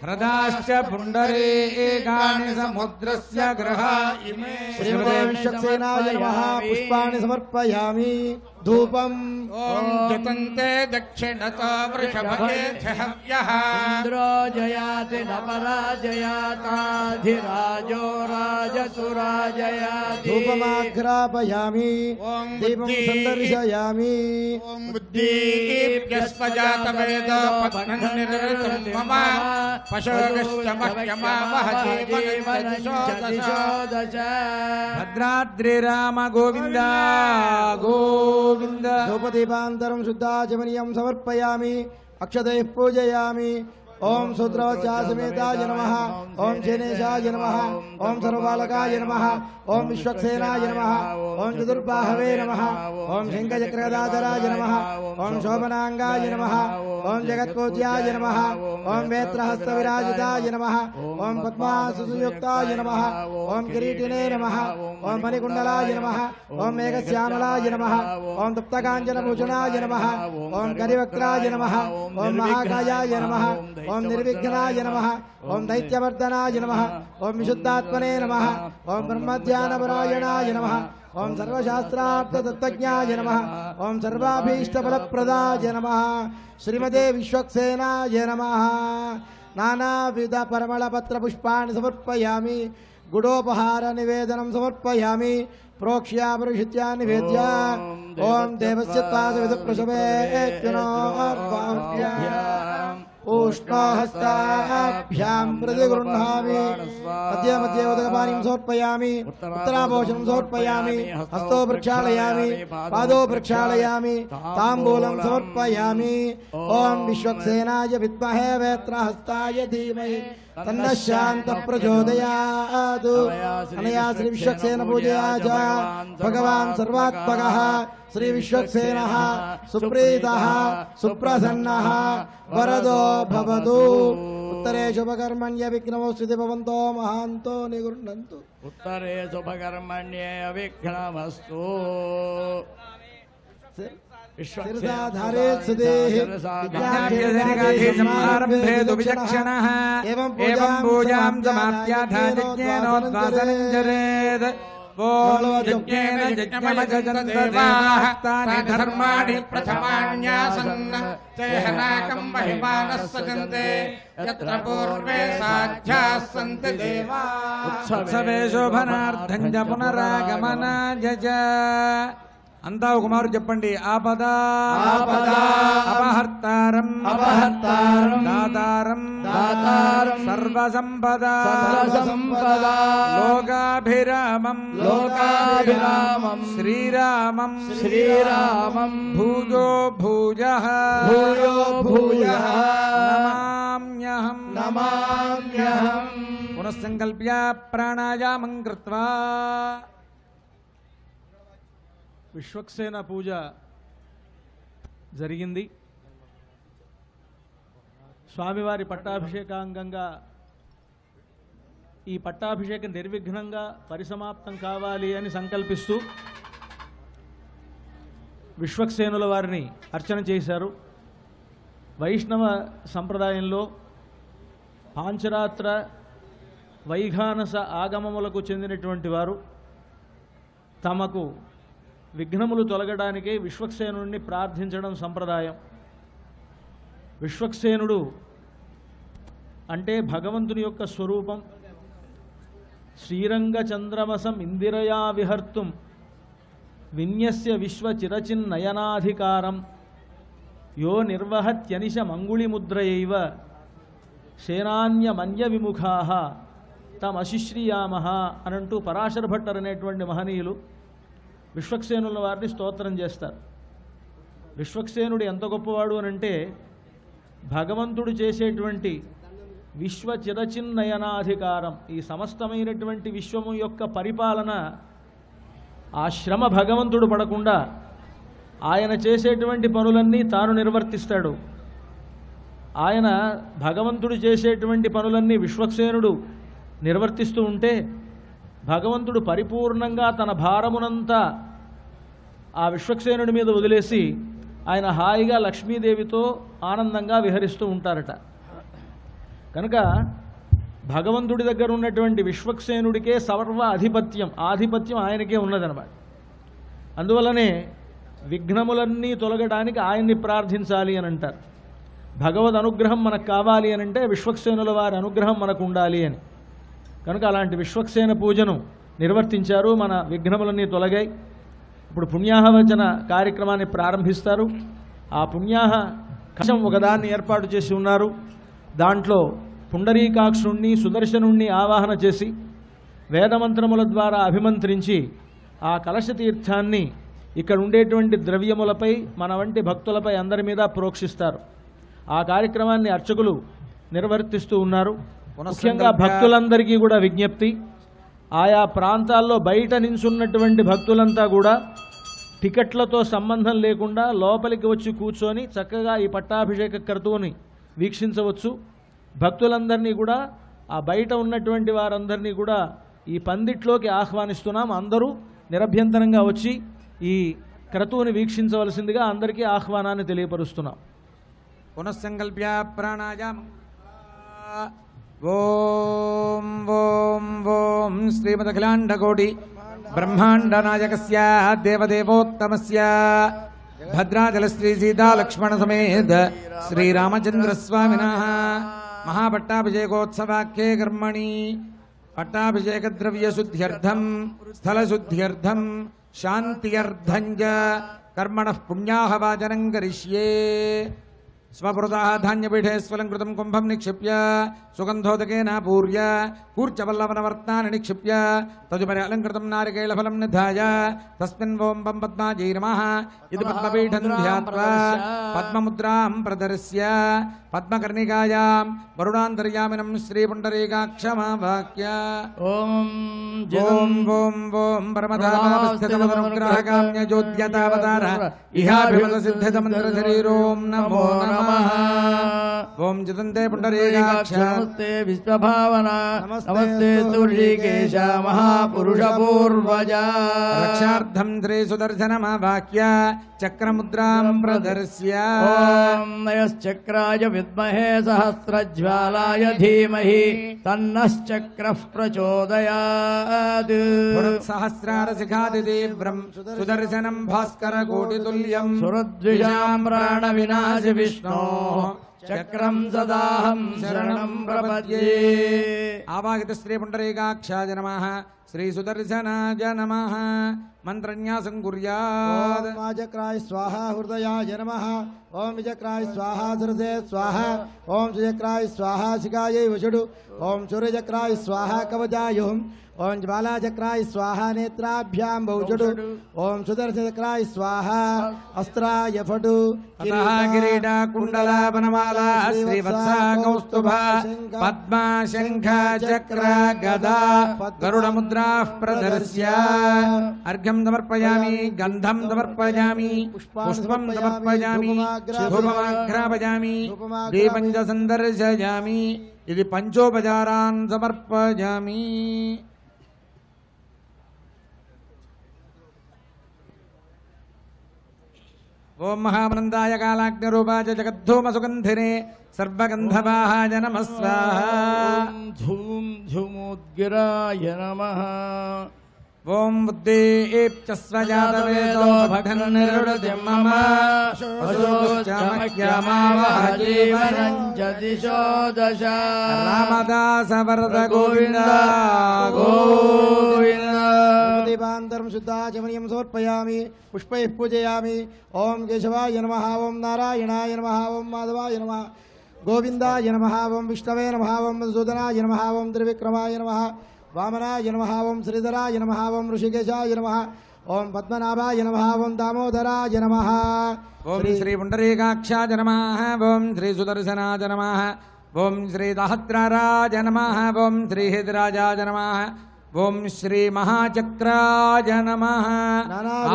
F: हृदाश्च पुण्डरीकाणि समुद्रस्य ग्रहा इमे
E: श्रीमते विश्वक्सेनाय नमः पुष्पाणि समर्पयामि धूपम्
C: ॐ जतन्ते दक्षिणतो वृषभेच्छहव्यः
B: इन्द्रो जयाति न पराजयाताधिराजो राजसुराजयाति
E: धूपमाघ्रापयामि
C: ॐ
E: दीपं सन्दर्शयामि
C: ॐ बुद्धिभ्यस्पजातवेदो पठन्निरृतं मम पशोगश्च मह्यमावह जीवनञ्च
B: दश
F: भद्राद्रिराम गोविन्द गोविन्द
E: धूपदीपान्तरं शुद्धाचमनीयं समर्पयामि अक्षतैः पूजयामि ओम सूत्रवच्चासमेताय नमः ओम जनेशाय नमः ओम सर्वबालकाय नमः ओम विश्वक्सेनाय नमः ओम चतुर्बाहवे नमः ओम शङ्खचक्रगदाधराय नमः ओम शोभनांगाय नमः ओम जगत्पूज्याय नमः ओम वेत्रहस्तविराजिताय नमः ओम पद्मासुयुक्ताय नमः ओम किरीटिने नमः ओम मणिकुण्डलाय नमः ओम मेघश्यामलाय नमः ओम तप्तकाञ्चनभूषणाय नमः ओम करिवक्त्राय नमः ओम महाकायाय नमः ओम निर्विघ्नाय नमः ओम दैत्यवर्धनाय नमः ओम विशुद्धात्मने नमः ओम ब्रह्मध्यानपरायणाय नमः ओम सर्वशास्त्रार्थतत्त्वज्ञाय नमः ओम सर्वाभीष्टफलप्रदाय नमः श्रीमते विश्वक्सेनाय नमः नानाविध परिमलपत्रपुष्पाणि समर्पयामि गुडोपहार निवेदनं समर्पयामि प्रोक्ष्यापरिषित्या निवेद्य ओम देवस्य उष्णहस्ताभ्यां प्रतिगृह्णामि मध्ये मध्ये उदकपानीं समर्पयामि उत्तराभूषणं समर्पयामि हस्तो प्रक्षालयामि पादो प्रक्षालयामि ताम्बूलं समर्पयामि ओम विश्वक्सेनाय विद्महे वेत्रहस्ताय धीमहि तन्नः शान्तः प्रचोदयात् अनया श्री विश्वक्सेन पूजया च भगवान् सर्वात्मकः श्री विश्वक्सेनः सुप्रीतः सुप्रसन्नः वरदो भवतु उत्तरे शुभकर्मण्य विघ्नमोऽस्तु भवन्तो महान्तो निगृह्णन्तु
B: उत्तरे शुभकर्मण्ये अविघ्नमस्तु
E: शिरसाधारे सुदेः
F: समारम्भे विचक्षणः एवं पूजां समाप्याधाज्ञेनोद्वासनं जरेत् ओम यज्ञेन यज्ञमजगन्तदेवाः तानि धर्माणि प्रथमान्यासन् तेहनाकं महिमानः सजन्ते यत्र पूर्वे साध्याः सन्ति देवाः उत्सवे शोभनार्थं च पुनरागमनाय च అంతా ఒక మారు చెప్పండి ఆపదా అపహర్తారం దాతారం సర్వసంపద లోకాభిరామం శ్రీరామం భూజో భూజః నమామ్యహం పునఃసంకల్ప్య ప్రాణాయామం కృత్వా
D: విశ్వక్సేన పూజ జరిగింది. స్వామివారి పట్టాభిషేకాంగంగా ఈ పట్టాభిషేకం నిర్విఘ్నంగా పరిసమాప్తం కావాలి అని సంకల్పిస్తూ విశ్వక్సేనుల వారిని అర్చన చేశారు. వైష్ణవ సంప్రదాయంలో పాంచరాత్ర వైఘానస ఆగమములకు చెందినటువంటి వారు తమకు విఘ్నములు తొలగడానికే విశ్వక్సేనుడిని ప్రార్థించడం సంప్రదాయం. విశ్వక్సేనుడు అంటే భగవంతుని యొక్క స్వరూపం. శ్రీరంగ చంద్రమసం ఇందిరయా విహర్తుం విన్యస్య విశ్వచిరచిన్నయనాధికారం యో నిర్వహత్యనిశ మంగుళిముద్రయైవ సేనాన్యమన్య విముఖాః తమశిశ్రియామః అనంటూ పరాశర భట్టర్ అనేటువంటి మహనీయులు విశ్వక్సేనుల వారిని స్తోత్రం చేస్తారు. విశ్వక్సేనుడు ఎంత గొప్పవాడు అనంటే భగవంతుడు చేసేటువంటి విశ్వ చిరచిన్నయనాధికారం, ఈ సమస్తమైనటువంటి విశ్వము యొక్క పరిపాలన, ఆ శ్రమ భగవంతుడు పడకుండా ఆయన చేసేటువంటి పనులన్నీ తాను నిర్వర్తిస్తాడు. ఆయన భగవంతుడు చేసేటువంటి పనులన్నీ విశ్వక్సేనుడు నిర్వర్తిస్తూ ఉంటే భగవంతుడు పరిపూర్ణంగా తన భారమునంతా ఆ విశ్వక్సేనుడి మీద వదిలేసి ఆయన హాయిగా లక్ష్మీదేవితో ఆనందంగా విహరిస్తూ ఉంటారట. కనుక భగవంతుడి దగ్గర ఉన్నటువంటి విశ్వక్సేనుడికే సర్వ ఆధిపత్యం ఆయనకే ఉన్నదన్నమాట. అందువల్లనే విఘ్నములన్నీ తొలగడానికి ఆయన్ని ప్రార్థించాలి అని అంటారు. భగవద్ అనుగ్రహం మనకు కావాలి అని అంటే విశ్వక్సేనుల వారి అనుగ్రహం మనకు ఉండాలి అని. కనుక అలాంటి విశ్వక్సేన పూజను నిర్వర్తించారు. మన విఘ్నములన్నీ తొలగాయి. ఇప్పుడు పుణ్యాహవచన కార్యక్రమాన్ని ప్రారంభిస్తారు. ఆ పుణ్యాహ కవచం ఒకదాన్ని ఏర్పాటు చేసి ఉన్నారు. దాంట్లో పుండరీకాక్షుణ్ణి సుదర్శనుణ్ణి ఆవాహన చేసి వేదమంత్రముల ద్వారా అభిమంత్రించి ఆ కలశ తీర్థాన్ని ఇక్కడ ఉండేటువంటి ద్రవ్యములపై మన వంటి భక్తులపై అందరి మీద ప్రోక్షిస్తారు. ఆ కార్యక్రమాన్ని అర్చకులు నిర్వర్తిస్తూ ఉన్నారు. ముఖ్యంగా భక్తులందరికీ కూడా విజ్ఞప్తి, ఆయా ప్రాంతాల్లో బయట నించున్నటువంటి భక్తులంతా కూడా టికెట్లతో సంబంధం లేకుండా లోపలికి వచ్చి కూర్చొని చక్కగా ఈ పట్టాభిషేక క్రతువుని వీక్షించవచ్చు. భక్తులందరినీ కూడా ఆ బయట ఉన్నటువంటి వారందరినీ కూడా ఈ పందిట్లోకి ఆహ్వానిస్తున్నాం. అందరూ నిరభ్యంతరంగా వచ్చి ఈ క్రతువుని వీక్షించవలసిందిగా అందరికీ ఆహ్వానాన్ని తెలియపరుస్తున్నాం.
F: పునఃసంకల్ప్య ప్రాణాయామం. ఓం ఓం ఓం శ్రీమదఖిలాండకోటి బ్రహ్మాండనాయకస్య దేవదేవోత్తమస్య భద్రాచల శ్రీ సీతా లక్ష్మణ సమేత శ్రీరామచంద్రస్వామినః మహాపట్టాభిషేకోత్సవాఖ్యే కర్మణి పట్టాభిషేకద్రవ్యశుద్ధ్యర్థం స్థలశుద్ధ్యర్థం శాంత్యర్థం చ కర్మణః పుణ్యాహవాచనం కరిష్యే. స్వపురతః ధాన్యపీఠే స్వలంకృతం కుంభం నిక్షిప్య సుగంధోదకేన పూర్య కూర్చవల్లవనవర్తాన్ని నిక్షిప్య తదుపరి అలంకృతం నారికేళఫలం నిధాయ తస్మిన్ ఓం పం పద్మాజై నమః ఇది పద్మపీఠం ధ్యాత్వా పద్మముద్రాం ప్రదర్శ్య పద్మకర్ణికాయాం వరుణాంతర్యామినం శ్రీపుండరీకాక్షమావాక్య. ఓం ఓం ఓం ఓం పరమధామావస్థితమనుగ్రహకామ్య జ్యోత్యతావతార ఇహాభిమత సిద్ధితమంత్ర శరీరోం నమో నమః. ఓం జితంతే పుండరీకాక్ష
E: నమస్తే విశ్వభావన నమస్తే తుర్షికేశ మహాపురుష పూర్వజ.
F: రక్షార్థం శ్రీ సుదర్శనమావాక్య చక్రముద్రాం ప్రదర్శ్య.
E: ఓం నయశ్చక్రాయ విద్మహే సహస్రజ్వాలాయ ధీమహి తన్నశ్చక్రః ప్రచోదయాత్.
F: సహస్రారశిఖాది తీవ్రం సుదర్శనం భాస్కర కోటితుల్యం
E: సురద్విజాం ప్రాణ వినాశి విష్ణో చక్రం సదాహం శరణం ప్రపద్యే.
F: ఆవాహిత శ్రీ పుండరీకాక్షాయ నమః శ్రీ సుదర్శనాయ నమః. మంత్రన్యాసం కుర్యాత్.
E: ఓం వాచక్రాయ స్వాహ హృదయాయ నమః. ఓం విచక్రాయ స్వాహ శిరసే స్వాహ. ఓం సుచక్రాయ స్వాహ శిఖాయై వషుడు. ఓం సూర్యచక్రాయ స్వాహ కవచాయుః. ఓం జ్వాలాచక్రాయ స్వాహ నేత్రాభ్యాం బౌషుడు. ఓం సుదర్శనచక్రాయ స్వాహ అస్త్రాయ ఫటు.
F: కిరీట కుండల వనమాల శ్రీవత్స కౌస్తుభ పద్మ శంఖ చక్ర గదా గరుడముద్రా ప్రదర్శ్య. అర్ఘ్యం సమర్పయామి గంధం సమర్పయామి పుష్పం సమర్పయామి ధూపమాఘ్రాపయామి దీపం చ సందర్శయామి. ఇది పంచోపచారాన్ సమర్పయామి. ఓం మహానందాయ కాలాగ్నిరూపాయ జగద్ధూమ సుగంధినే సర్వగంధవాహాయ నమః స్వాహా.
E: ధూం ధూమోద్గిరాయ నమః.
F: ఓం బుద్ధేప్చస్వజాతవేదో భగన్నిరుడతిం మమ
E: అశోచమఖ్యమావహజీవనం చ దిశో దశ.
F: రామదాస వరద గోవింద
E: గోవింద. దీపాంతరం శుద్ధాచమనీయం సమర్పయామి పుష్పైః పూజయామి. ఓం కేశవాయ నమః. ఓం నారాయణాయ నమః. ఓం మాధవాయ నమః. గోవిందాయ నమః. ఓం విష్ణవే నమః. ఓం మధుసూదనాయ నమః. ఓం త్రివిక్రమాయ నమః. వామనాయ నమః. ఓం శ్రీధరాయ నమః. ఓం ఋషికేశాయ నమః. ఓం పద్మనాభాయ నమః ఓం దామోదరాయ నమః
F: ఓం శ్రీ పుండరీకాక్షాయ నమః ఓం శ్రీ సుదర్శనాయ నమః ఓం శ్రీ దహత్రారాయ నమః ఓం శ్రీ హిద్రాజాయ నమః ఓం శ్రీ మహాచక్రాయ నమః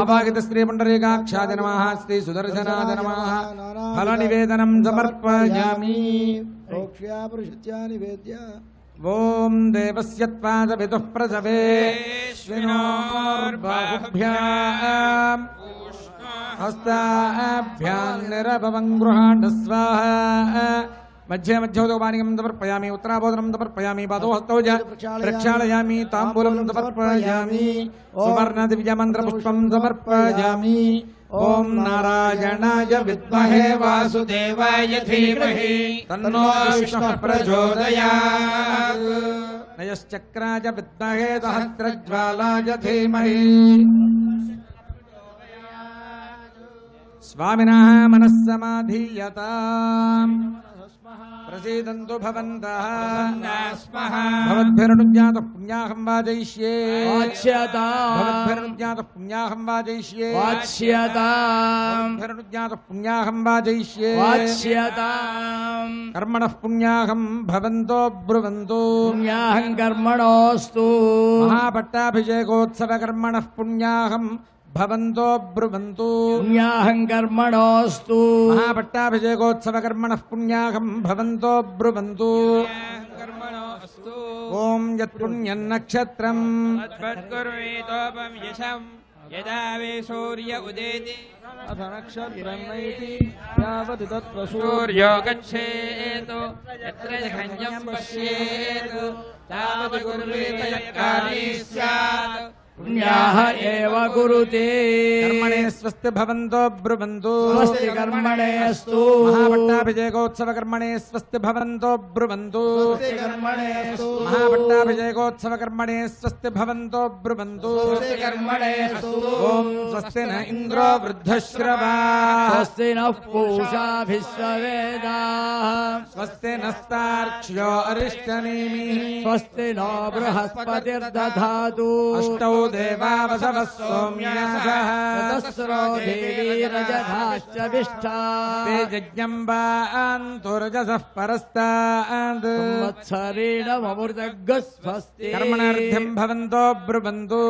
F: ఆవాహిత శ్రీ పుండరీకాక్షాయ నమః శ్రీ సుదర్శనాయ నమః ఫల నివేదనం సమర్పయామి
E: నివేద్య
F: ఓం దేవస్య త్వాద విదుః ప్రసవేశ్వినోర్బాహుభ్యాం హస్తాభ్యాం నిరభవం గృహాణ స్వాహా మధ్య మధ్యోదపానికం సమర్పయామి ఉత్తరాబోధనం సమర్పయామి పాదో హస్తౌ ప్రక్షాళయామి తాంబూలం సమర్పయామి సువర్ణ దివ్యమంత్ర పుష్పం సమర్పయామి ఓం నారాయణాయ విద్మహే వాసుదేవాయ ధీమహి తన్నో విష్ణుః ప్రచోదయాత్ నయశ్చక్రాయ విద్మహే సహస్రజ్వాలాయ ధీమహి స్వామినః మనస్సమాధీయతాం ప్రసీదంతు భవంతః భవద్భిరనుజ్ఞాతః పుణ్యాహం వాజయిష్యే భవద్భిరనుజ్ఞాతః పుణ్యాహం వాజయిష్యే భవద్భిరనుజ్ఞాతః పుణ్యాహం వాజయిష్యే కర్మణః పుణ్యాహం భవంతో బ్రువంతు
D: పుణ్యాహం కర్మణోస్తు
F: మహాపట్టాభిషేకోత్సవ కర్మణః పుణ్యాహం భవంతో బ్రువంతు
D: పుణ్యాహం కర్మణోస్తు
F: మహాపట్టాభిషేకోత్సవ కర్మణః పుణ్యాహం భవంతో బ్రువంతు ఓం యత్పుణ్యం నక్షత్రం
C: యదా వే సూర్య ఉదేతి
D: సూర్యో
C: గచ్చేతు యత్ర ఖంజం పశ్యేతు తావత్ కుర్వేత యత్కారీ స్యాత్
D: పుణ్యాః ఏవ కురుతే
F: కర్మణే స్వస్తి భవంతో బ్రువంతు
D: స్వస్తి కర్మణేస్తు
F: మహాపట్టాభిషేకోత్సవ కర్మణే స్వస్తి భవంతో బ్రువంతు
D: కర్మణేస్తు
F: మహాపట్టాభిషేకోత్సవ కర్మణే స్వస్తి భవంతో బ్రువంతు
D: కర్మణేస్తు
F: ఓం స్వస్తి న ఇంద్రో వృద్ధశ్రవా
D: స్వస్తి నః పూషా విశ్వవేదాః
F: స్వస్తి నస్తార్క్ష్యో అరిష్టనేమిః
D: స్వస్తి నో బృహస్పతిర్దధాతు
F: అష్టౌ దేవావసవః సోమ్యాసః
D: తస్రో దేవీరజధాశ్చ విష్ఠా
F: ते यज्ञं वान्तु रजसः परस्तात्
D: సంవత్సరేణ మమృతగ్గస్వస్తి
F: कर्मणार्थं भवन्तो ब्रुवन्तु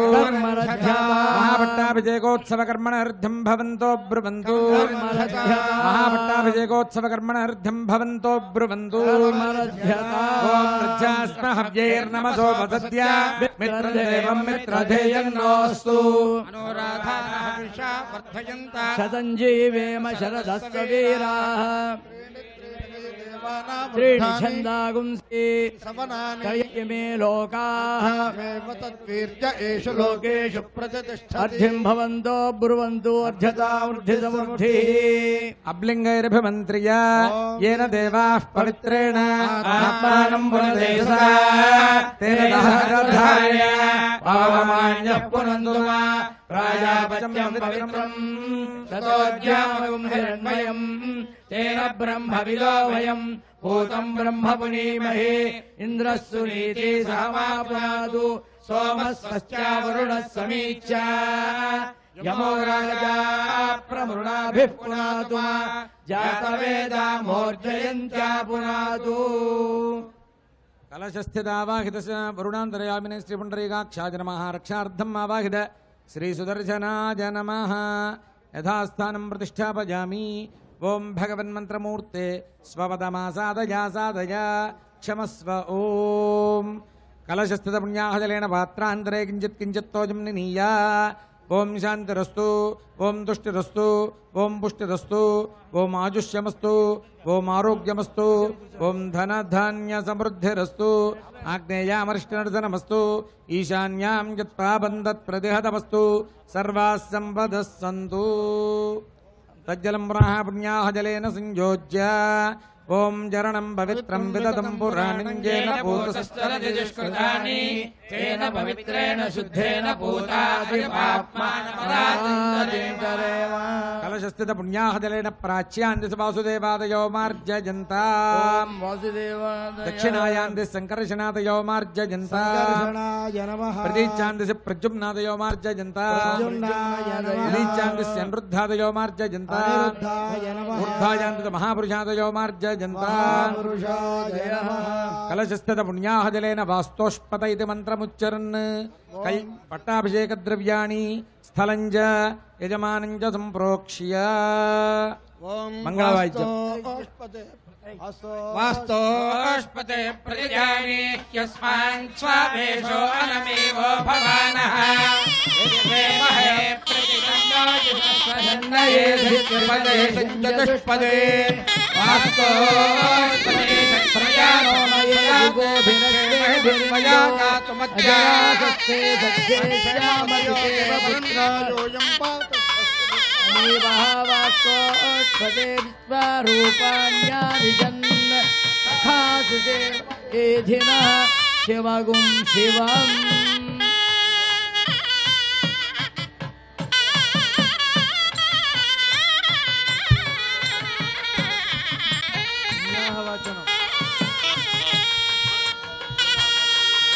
F: महापट्टाभिषेकोत्सव कर्मणार्थं भवन्तो ब्रुवन्तु महापट्टाभिषेकोत्सव कर्मणार्थं भवन्तो ब्रुवन्तु ॐ वृद्धास्म हव्यैर्नमसो वदद्या मित्रदेवं मित्रधेयन्नोऽस्तु
D: శతం జీవేమ శరదస్వ వీరాः त्रीणि छन्दागुंसि कयमे लोकाः लोकेषु अर्धिं भवन्तो ब्रुवन्तु अर्ध्यतामूर्धिसमृद्धिः
F: अब्लिङ्गैरभिमन्त्र्या येन देवाः पवित्रेण आत्मानं पुनते सा तेन दहरधार्य पावमान्यः पुनन्तु मा प्राजापत्यं पवित्रम् ततोऽद्यामगुं हिरण्मयम् तेन ब्रह्मविदो वयम् भूतं ब्रह्म पुनीमहे इन्द्रः सुनीति सहमापुनातु सोमः स्वश्चावरुणः समीक्षा यमो राजा प्रमृणाभिः पुनातु मा जातवेदा मोर्जयन्त्या पुनातु कलशस्थितावाहितस्य वरुणान्तरयामिने श्रीपुण्डरीकाक्षाय नमः रक्षार्थम् आवाहित श्रीसुदर्शनाय नमः यथास्थानं प्रतिष्ठापयामि ओं भगवन्मन्त्रमूर्ते स्वपदमासादया सादया क्षमस्व ओं कलशस्थितपुण्याहजलेन पात्रान्तरे किञ्चित् किञ्चित्तोजं निनीय ओं शान्तिरस्तु ओं तुष्टिरस्तु ओं पुष्टिरस्तु ओं आजुष्यमस्तु ओं आरोग्यमस्तु ओं धनधान्यसमृद्धिरस्तु आग्नेयामरिष्टनर्दनमस्तु ईशान्यां यत्पाबन्धत्प्रतिहतमस्तु सर्वाः सम्पदः सन्तु तज्जलं पुनः पुण्याहजलेन संयोज्य ఓం జరణం పవిత్రం విదతం పురాణంజేన
C: పూతస్తరజుష్కృతాని తేన పవిత్రేణ శుద్ధేన
F: కలశస్థిత పుణ్యాహజలేన ప్రాచ్యాంది వాసుదేవాదయో మార్జయంతా దక్షిణాయాంది సంకర్షణాదయో మార్జయంతా ప్రతీచ్ఛాంది ప్రద్యుమ్నాదయో మార్జయంతా ప్రతీచ్ఛాంది అనిరుద్ధాదయో మార్జయంతా ఊర్ధ్వాయాంది మహాపురుషాదయో మార్జయంతా కలశస్థిత పుణ్యాహజలేన వాస్తోష్పత ఇది మంత్రముచ్చరన్ పట్టాభిషేక ద్రవ్యాణి స్థలంజ యజమానంజ సంప్రోక్ష్య మంగళవాద్యం
C: వాస్తోష్పతే ప్రజానే హ్యస్మాన్ స్వావేషో అనమేవో భవానః యజ్ఞేమహే ప్రతిదండాయుష్పదన్నయే ధిక్పదే చతుష్పదే వాస్తోష్పతే ప్రజానో మయే గోభిర్మయా కాతుమధ్యాసస్తే సత్యేశ్యామయుతేవ పుత్రాయోయం వాస్తోష్పతే విశ్వరూపాణ్యాభిజన్ సఖాసుషే ఏధినః శివగుం శివం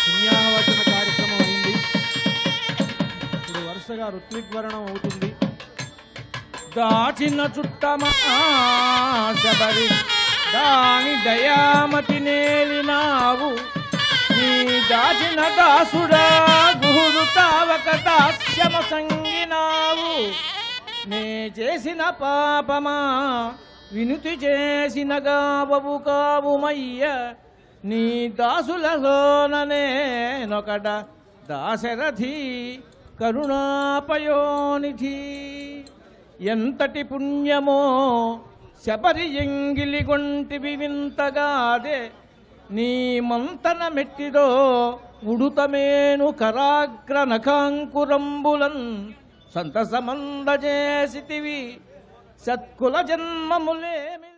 D: పుణ్యాహవచన కార్యక్రమం అయింది. ఇప్పుడు వరుసగా ఋత్విగ్వరణం అవుతుంది. దాచిన చుట్టమా శబరి దాని దయామతి నేలినావు నీ దాచిన దాసుడా గుహుడు తావక దాస్యమ సంగినావు నే చేసిన పాపమా వినుతి చేసిన గావవు కావుమయ్య నీ దాసులలోననేనొకట దాశరథి కరుణాపయోనిధి ఎంతటి పుణ్యమో శబరి ఎంగిలి గొంటివి వింతగాదే నీ మంతన మెట్టిదో ఉడుతమేను కరాగ్ర నఖాంకురంబులన్ సంతసమందజేసితివి సత్కుల జన్మములేమి.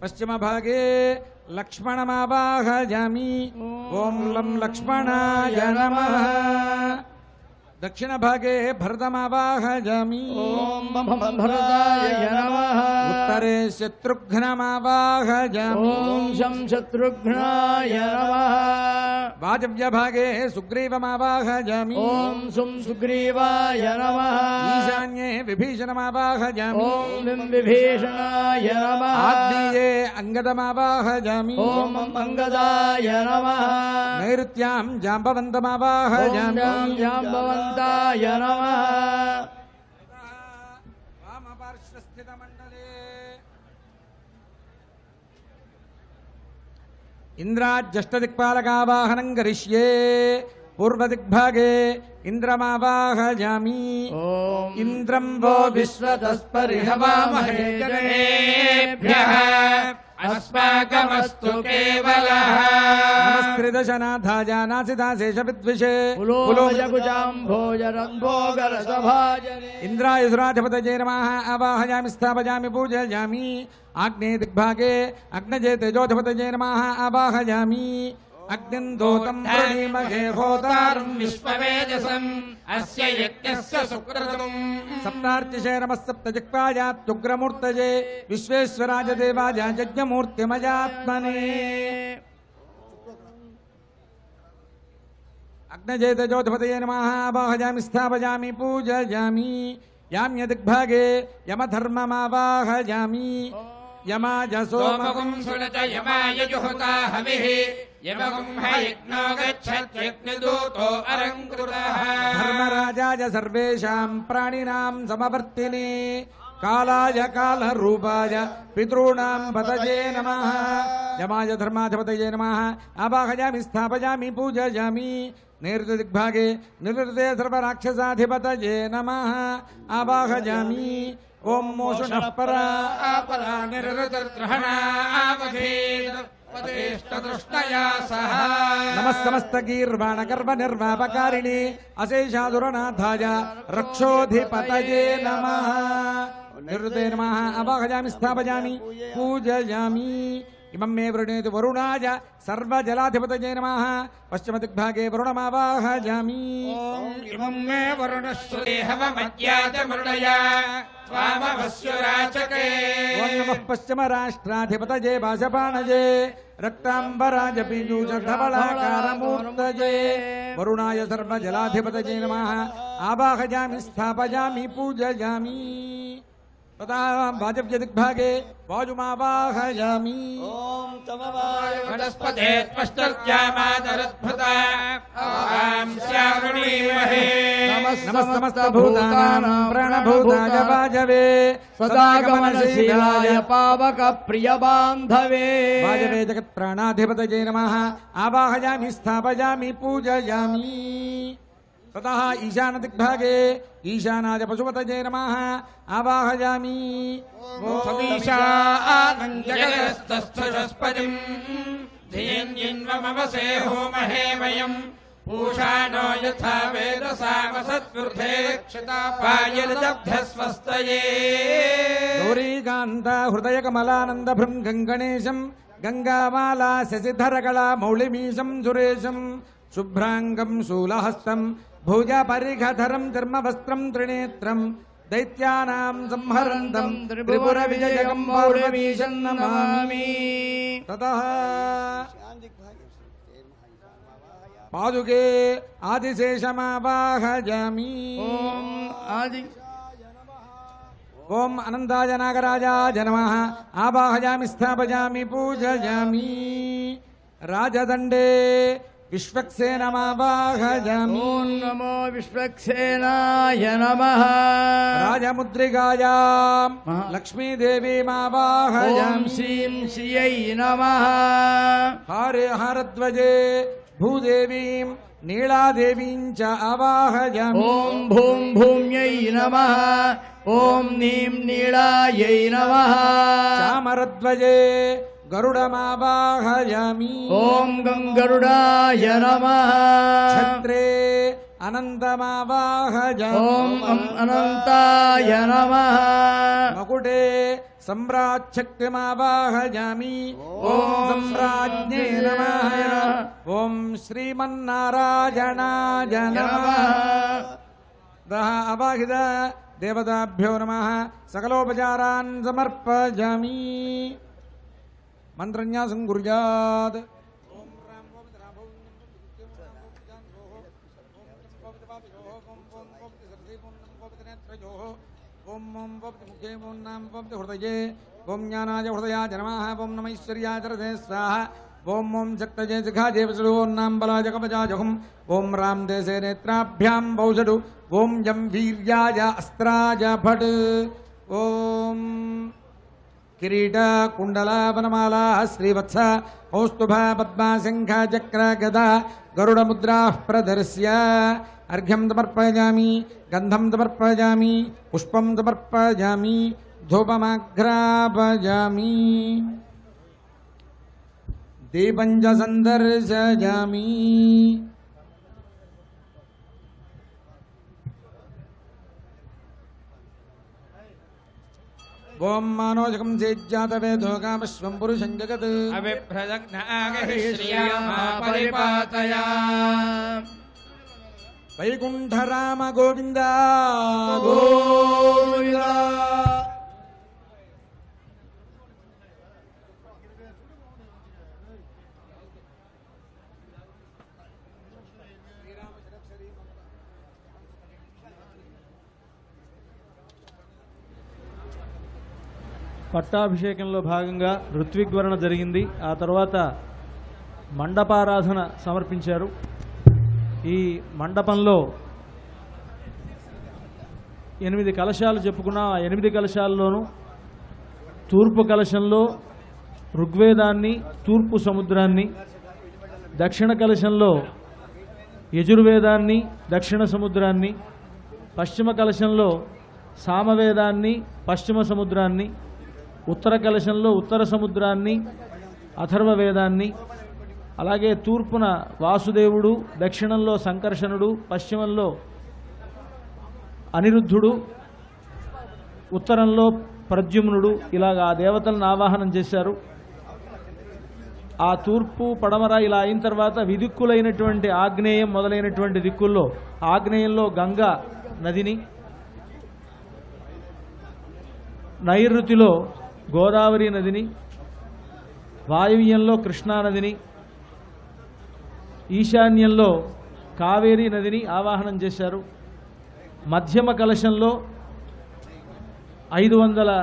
F: పశ్చిమ భాగే లక్ష్మణమావాహయామి ఓం లం లక్ష్మణాయ నమః. దక్షిణ భాగే భరతమావాహయామి
D: ఓం భరతాయ నమః.
F: ఉత్తరే శత్రుఘ్నమావాహయామి
D: ఓం శం శత్రుఘ్నాయ నమః.
F: వాజవ్య భాగే సుగ్రీవమావాహయామి
D: ఓం సుం సుగ్రీవాయ నమః.
F: ఈశాన్యే విభీషణమావాహయామి
D: ఓం విభీషణాయ నమః.
F: ఆగ్నేయే అంగదమావాహయామి
D: ఓం అంగదాయ నమః.
F: నైరుత్యాం జాంబవంతమావాహయామి
D: ఓం జాంబవంతాయ నమః.
F: వామపార్శ్వస్థితమండలే ఇంద్రాజ్యష్టదిక్పాలకావాహనం కరిష్యే పూర్వదిగ్భాగే ఇంద్రమావాహయామి
D: ఓం
F: ఇంద్రం వో
C: విశ్వతస్పరిహవామహే జనేభ్యః అస్మాకమస్తు కేవలః.
F: నమస్కృతశనాథాయ నాసిదాశేష విద్విషే
D: పులోజగుజాంభోజరంభోగరసభాజనే.
F: ఇంద్రాయ సురాధిపతయే నమః ఆవాహయామి స్థాపయామి పూజయామి. ఆగ్నేయ దిగ్భాగే అగ్నజే తేజోధిపతయే నమః ఆవాహయామి. అగ్నిం దూతం ప్రణీమహే హోతారం
C: విశ్వవేదసం అస్య యజ్ఞస్య సుకృతం.
F: సప్తార్చిషే నమః సప్తజిక్వాయాత్యుగ్రమూర్తయే విశ్వేశ్వరాయ దేవాయ యజ్ఞమూర్తిమయాత్మనే. అగ్నజే తేజోధిపతయే నమః ఆవాహయామి స్థాపయామి పూజయామి. యామ్య దిగ్భాగే యమధర్మమావాహయామి. యమాజ
C: సోమగుం సునత యమాయ జుహుతా హవిః యమగుం హయజ్ఞో గచ్చత్యగ్నిదూతో అలంకృతః.
F: ధర్మరాజాయ సర్వేషాం ప్రాణినాం సమవర్తినే కాలాయ కాలరూపాయ పితॄణాం పతయే నమః. యమాయ ధర్మాధిపతయే నమః ఆవాహయామి స్థాపయామి పూజయామి. నైరుతి దిగ్భాగే నివృతే సర్వరాక్షసాధిపతయే నమః ఆవాహయామి. ఓం మోషుణః పరా
C: ఆపరా నిరృతర్గ్రహణావధీత్ పదేష్టదృష్టయా సహ.
F: నమః సమస్తగీర్వాణగర్వ నిర్వాపకారిణి అశేషాదురనాథాయ రక్షోధిపతయే నమః. निवृते नमः आवाहयामि स्थापयामि पूजयामि इमं मे वृणीतु वरुणाय सर्वजलाधिपतये नमः पश्चिमदिग्भागे वरुणमावाहयामि
C: इमं मे वरुणस्वदेहवमज्ञात मृडया स्वामवस्युराचके
F: ओं नमः पश्चिमराष्ट्राधिपतये भाजपाणये रक्तांबराज पीयूषधवलाकारमूर्तये वरुणाय सर्वजलाधिपतये नमः आवाहयामि स्थापयामि पूजयामि तथा वाजव्यदिग्भागे वायुमावाहयामि
C: वनस्पते त्वष्टर्यामादरद्भुता आं स्यावृणीमहे
F: नमस्तभूतानां प्रणभूताय वाजवे
G: सदागमनशीलाय पावक प्रिय बान्धवे
F: वाजवे जगत्प्राणाधिपतये नमः आवाहयामि स्थापयामि पूजयामि ततः ईशानदिग्भागे ईशानाय पशुपतये नमः आवाहयामि
C: समीशानञ्जगस्तस्थुषस्पतिम् धियन्यन्वमवसे होमहे वयम् पूषाणो यथा वेदसामसत्कृते पायलजब्धस्वस्तये
F: गौरीकान्त हृदयकमलानन्द भृङ्गणेशम् गङ्गामाला शशिधरकला मौलिमीशं सुरेशं शुभ्राङ्गं शूलहस्तम् भुजपरिघधरं धर्मवस्त्रं त्रिनेत्रं दैत्यानां संहरन्तं त्रिपुरविजयं मौलिमीशं नमामि ततः पादुके आदिशेषमावाहयामि ओम अनंताय नागराजाय नमः आवाहयामि स्थापयामि पूजयामि राजदण्डे विश्वक्सेनमावाहयामि
G: ओम नमो विश्वक्सेनाय नमः
F: राजमुद्रिकायां लक्ष्मीदेवीमावाहयामि
G: ओम श्रीं श्रियै नमः
F: हारे हारध्वजे भूदेवीं नीलादेवीं च आवाहयामि
G: ओम भूं भूम्यै नमः ओम नीं नीलायै नमः
F: चामरध्वजे गरुडमावाहयामि
G: ओम गंगरुडाय नमः
F: छत्रे अनन्तमावाहयामि
G: ओम अनंताय नमः
F: मकुटे सम्राट्शक्तिमावाहयामि ओम सम्राज्ञे नमः ओम श्रीमन्नारायणाय नमः दह अवाहित देवताभ्यो नमः सकलोपचारान् समर्पयामि मंत्रन्यासं कुर्यात् ओम हृदये ओम ज्ञानाय हृदयाय नमः ओम नमः ईश्वर्याय हृदये स्वाहा ओम ओम शक्तये जिघाजे वसुडु ओम नाम बलाय कवचाजहुम ओम राम देशे नेत्राभ्यां वौषडु ओम जं वीर्याय अस्त्राय फट् ओम किरीट कुंडल वनमाला श्रीवत्स कौस्तुभ पद्मा शंख चक्र गदा गरुड़ मुद्रा प्रदर्श्य अर्घ्यं समर्पयामि गंधं समर्पयामि पुष्पं समर्पयामि धूपमाघ्रापयामि दीपं च सन्दर्शयामि ओम मानोजकं सेज्जातवेदोकामश्वं पुरुषं जगत्
C: अविभ्रदग्नागहि श्रियामा परिपातया
F: वैकुंठ राम गोविंद
G: गोविंद
D: పట్టాభిషేకంలో భాగంగా ఋత్విగ్వరణ జరిగింది. ఆ తర్వాత మండపారాధన సమర్పించారు. ఈ మండపంలో 8 కలశాలు చెప్పుకున్న ఆ 8 కలశాల్లోనూ తూర్పు కలశంలో ఋగ్వేదాన్ని, తూర్పు సముద్రాన్ని, దక్షిణ కలశంలో యజుర్వేదాన్ని, దక్షిణ సముద్రాన్ని, పశ్చిమ కలశంలో సామవేదాన్ని, పశ్చిమ సముద్రాన్ని, ఉత్తర కలశంలో ఉత్తర సముద్రాన్ని, అథర్వ వేదాన్ని, అలాగే తూర్పున వాసుదేవుడు, దక్షిణంలో సంకర్షణుడు, పశ్చిమంలో అనిరుద్ధుడు, ఉత్తరంలో ప్రద్యుమ్నుడు ఇలాగ ఆ దేవతలను ఆవాహనం చేశారు. ఆ తూర్పు పడమర ఇలా అయిన తర్వాత విదిక్కులైనటువంటి ఆగ్నేయం మొదలైనటువంటి దిక్కుల్లో ఆగ్నేయంలో గంగా నదిని, నైరుతిలో గోదావరి నదిని, వాయువ్యంలో కృష్ణానదిని, ఈశాన్యంలో కావేరీ నదిని ఆవాహనం చేశారు. మధ్యమ కలశంలో 500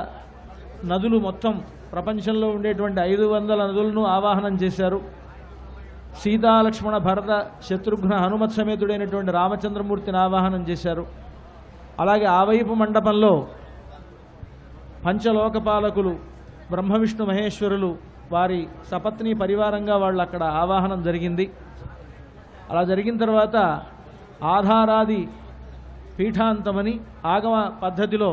D: నదులు, మొత్తం ప్రపంచంలో ఉండేటువంటి 500 నదులను ఆవాహనం చేశారు. సీతాలక్ష్మణ భరత శత్రుఘ్న హనుమత్ సమేతుడైనటువంటి రామచంద్రమూర్తిని ఆవాహనం చేశారు. అలాగే ఆ వైపు మండపంలో పంచలోకపాలకులు బ్రహ్మ విష్ణు మహేశ్వరులు వారి సపత్ని పరివారంగా వాళ్ళు అక్కడ ఆవాహనం జరిగింది. అలా జరిగిన తర్వాత ఆధారాది పీఠాంతమని ఆగమ పద్ధతిలో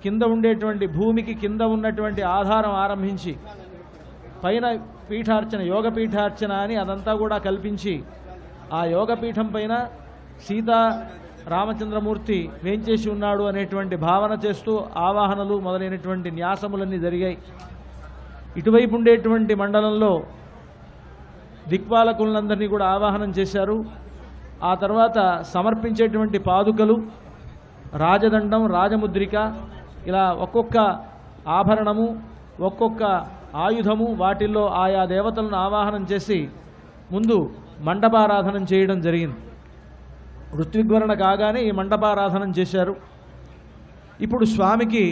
D: కింద ఉండేటువంటి భూమికి కింద ఉన్నటువంటి ఆధారం ఆరంభించి పైన పీఠార్చన, యోగ పీఠార్చన అని అదంతా కూడా కల్పించి ఆ యోగపీఠం పైన సీతా రామచంద్రమూర్తి వేంచేసి ఉన్నాడు అనేటువంటి భావన చేస్తూ ఆవాహనలు మొదలైనటువంటి న్యాసములన్నీ జరిగాయి. ఇటువైపు ఉండేటువంటి మండలంలో దిక్పాలకులందరినీ కూడా ఆవాహనం చేశారు. ఆ తర్వాత సమర్పించేటువంటి పాదుకలు, రాజదండం, రాజముద్రిక, ఇలా ఒక్కొక్క ఆభరణము, ఒక్కొక్క ఆయుధము వాటిల్లో ఆయా దేవతలను ఆవాహనం చేసి ముందు మండపారాధనం చేయడం జరిగింది. ఋత్విగ్వరణ కాగానే ఈ మండపారాధనం చేశారు. ఇప్పుడు స్వామికి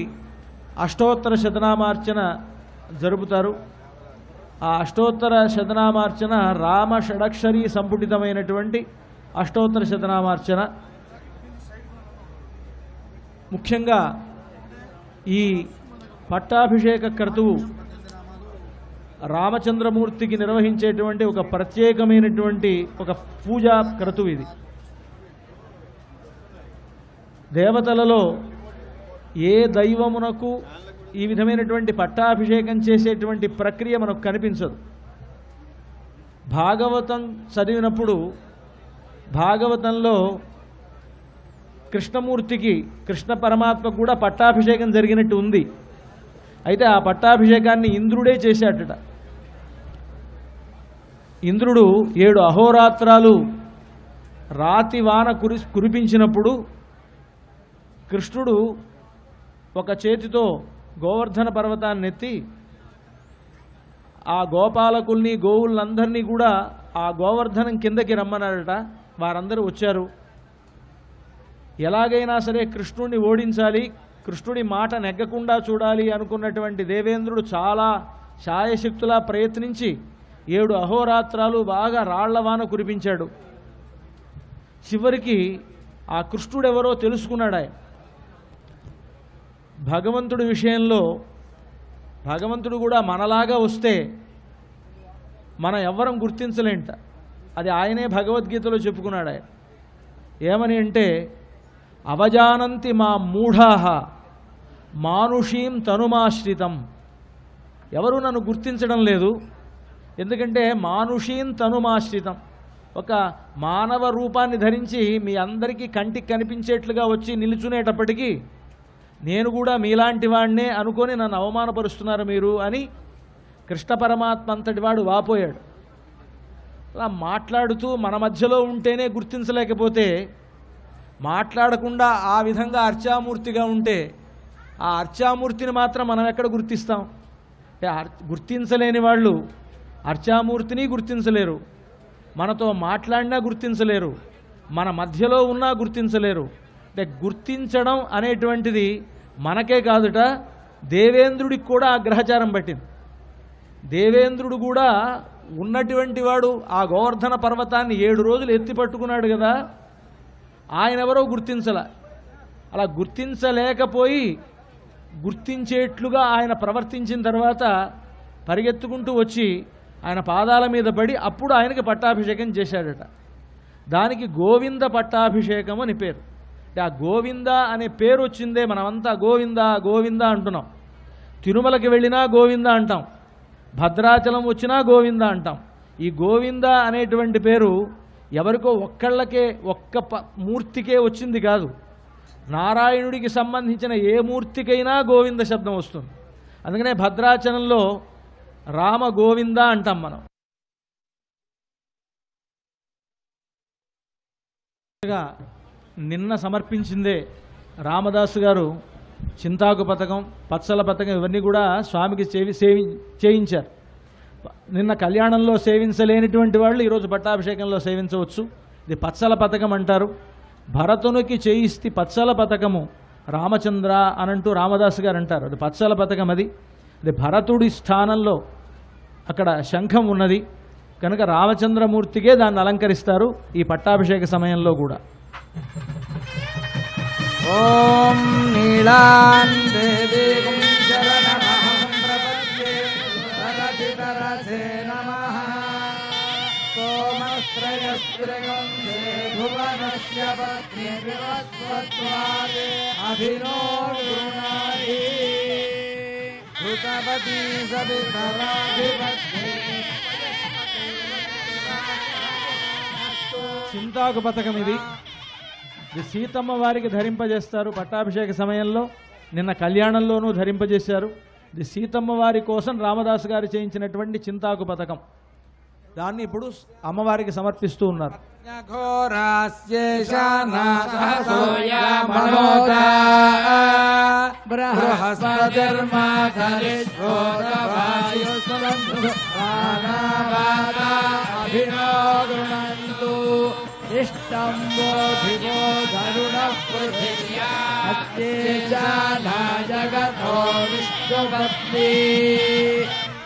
D: అష్టోత్తర శతనామార్చన జరుపుతారు. ఆ అష్టోత్తర శతనామార్చన రామ షడక్షరీ సంపుటితమైనటువంటి అష్టోత్తర శతనామార్చన. ముఖ్యంగా ఈ పట్టాభిషేక క్రతువు రామచంద్రమూర్తికి నిర్వహించేటువంటి ఒక ప్రత్యేకమైనటువంటి ఒక పూజా క్రతువు ఇది. దేవతలలో ఏ దైవమునకు ఈ విధమైనటువంటి పట్టాభిషేకం చేసేటువంటి ప్రక్రియ మనకు కనిపించదు. భాగవతం చదివినప్పుడు భాగవతంలో కృష్ణమూర్తికి, కృష్ణ పరమాత్మకు కూడా పట్టాభిషేకం జరిగినట్టు ఉంది. అయితే ఆ పట్టాభిషేకాన్ని ఇంద్రుడే చేశాడట. ఇంద్రుడు 7 అహోరాత్రాలు రాతి వాన కురిపించినప్పుడు కృష్ణుడు ఒక చేతితో గోవర్ధన పర్వతాన్ని ఎత్తి ఆ గోపాలకుల్ని, గోవులందరినీ కూడా ఆ గోవర్ధనం కిందకి రమ్మన్నాడట. వారందరూ వచ్చారు. ఎలాగైనా సరే కృష్ణుడిని ఓడించాలి, కృష్ణుడి మాట నెగ్గకుండా చూడాలి అనుకున్నటువంటి దేవేంద్రుడు చాలా శాయశక్తులా ప్రయత్నించి 7 అహోరాత్రాలు బాగా రాళ్లవాన కురిపించాడు. చివరికి ఆ కృష్ణుడెవరో తెలుసుకున్నాడు. ఆయన భగవంతుడి విషయంలో భగవంతుడు కూడా మనలాగా వస్తే మనం ఎవ్వరం గుర్తించలేంట. అది ఆయనే భగవద్గీతలో చెప్పుకున్నాడు. ఆయన ఏమని అంటే, అవజానంతి మా మూఢాః మానుషీం తనుమాశ్రితం. ఎవరు నన్ను గుర్తించడం లేదు, ఎందుకంటే మానుషీం తనుమాశ్రితం, ఒక మానవ రూపాన్ని ధరించి మీ అందరికీ కంటికి కనిపించేట్లుగా వచ్చి నిలుచునేటప్పటికీ నేను కూడా మీలాంటి వాడినే అనుకొని నన్ను అవమానపరుస్తున్నారు మీరు అని కృష్ణ పరమాత్మ అంతటి వాడు వాపోయాడు. అలా మాట్లాడుతూ మన మధ్యలో ఉంటేనే గుర్తించలేకపోతే, మాట్లాడకుండా ఆ విధంగా అర్చామూర్తిగా ఉంటే ఆ అర్చామూర్తిని మాత్రం మనం ఎక్కడ గుర్తిస్తాం? అంటే గుర్తించలేని వాళ్ళు అర్చామూర్తిని గుర్తించలేరు, మనతో మాట్లాడినా గుర్తించలేరు, మన మధ్యలో ఉన్నా గుర్తించలేరు. అంటే గుర్తించడం అనేటువంటిది మనకే కాదుట, దేవేంద్రుడికి కూడా ఆ గ్రహచారం పట్టింది. దేవేంద్రుడు కూడా ఉన్నటువంటి వాడు ఆ గోవర్ధన పర్వతాన్ని 7 రోజులు ఎత్తి పట్టుకున్నాడు కదా, ఆయన ఎవరో గుర్తించలే. అలా గుర్తించలేకపోయి గుర్తించేట్లుగా ఆయన ప్రవర్తించిన తర్వాత పరిగెత్తుకుంటూ వచ్చి ఆయన పాదాల మీద పడి అప్పుడు ఆయనకి పట్టాభిషేకం చేశాడట. దానికి గోవింద పట్టాభిషేకం అని పేరు. అంటే ఆ గోవింద అనే పేరు వచ్చిందే, మనమంతా గోవింద గోవింద అంటున్నాం. తిరుమలకి వెళ్ళినా గోవింద అంటాం, భద్రాచలం వచ్చినా గోవింద అంటాం. ఈ గోవింద అనేటువంటి పేరు ఎవరికో ఒక్కళ్ళకే, ఒక్క మూర్తికే వచ్చింది కాదు. నారాయణుడికి సంబంధించిన ఏ మూర్తికైనా గోవింద శబ్దం వస్తుంది. అందుకనే భద్రాచలంలో రామ గోవింద అంటాం మనం. నిన్న సమర్పించిందే రామదాసు గారు చింతాకు పథకం, పచ్చల పథకం ఇవన్నీ కూడా స్వామికి చేయించారు. నిన్న కళ్యాణంలో సేవించలేనిటువంటి వాళ్ళు ఈరోజు పట్టాభిషేకంలో సేవించవచ్చు. ఇది పచ్చల పథకం అంటారు. భరతునికి చేయిస్తే పచ్చల పథకము రామచంద్ర అనంటూ రామదాసు గారు అంటారు. అది పచ్చల పథకం. అది భరతుడి స్థానంలో అక్కడ శంఖం ఉన్నది కనుక రామచంద్రమూర్తికే దాన్ని అలంకరిస్తారు ఈ పట్టాభిషేక సమయంలో కూడా.
F: ఓం నీలాం దేవీం శరణమహం ప్రపద్యే తరసితరసే నమః. సోమస్త్రయస్త్రయం భువనస్య పత్ని వివస్వత్వాదే అభినో గృణాది భృతవతీ సవితరాధిపత్ని.
D: చింతాకు పథకం ఇది సీతమ్మ వారికి ధరింపజేస్తారు పట్టాభిషేక సమయంలో. నిన్న కళ్యాణంలోనూ ధరింపజేశారు. ఇది సీతమ్మ వారి కోసం రామదాసు గారు చేయించినటువంటి చింతాకు పథకం. దాన్ని ఇప్పుడు అమ్మవారికి సమర్పిస్తూ ఉన్నారు.
G: ఇష్టం బోధివో గరుడ పృథివ్యా అత్యేజానా జగతో విష్ణుపత్ని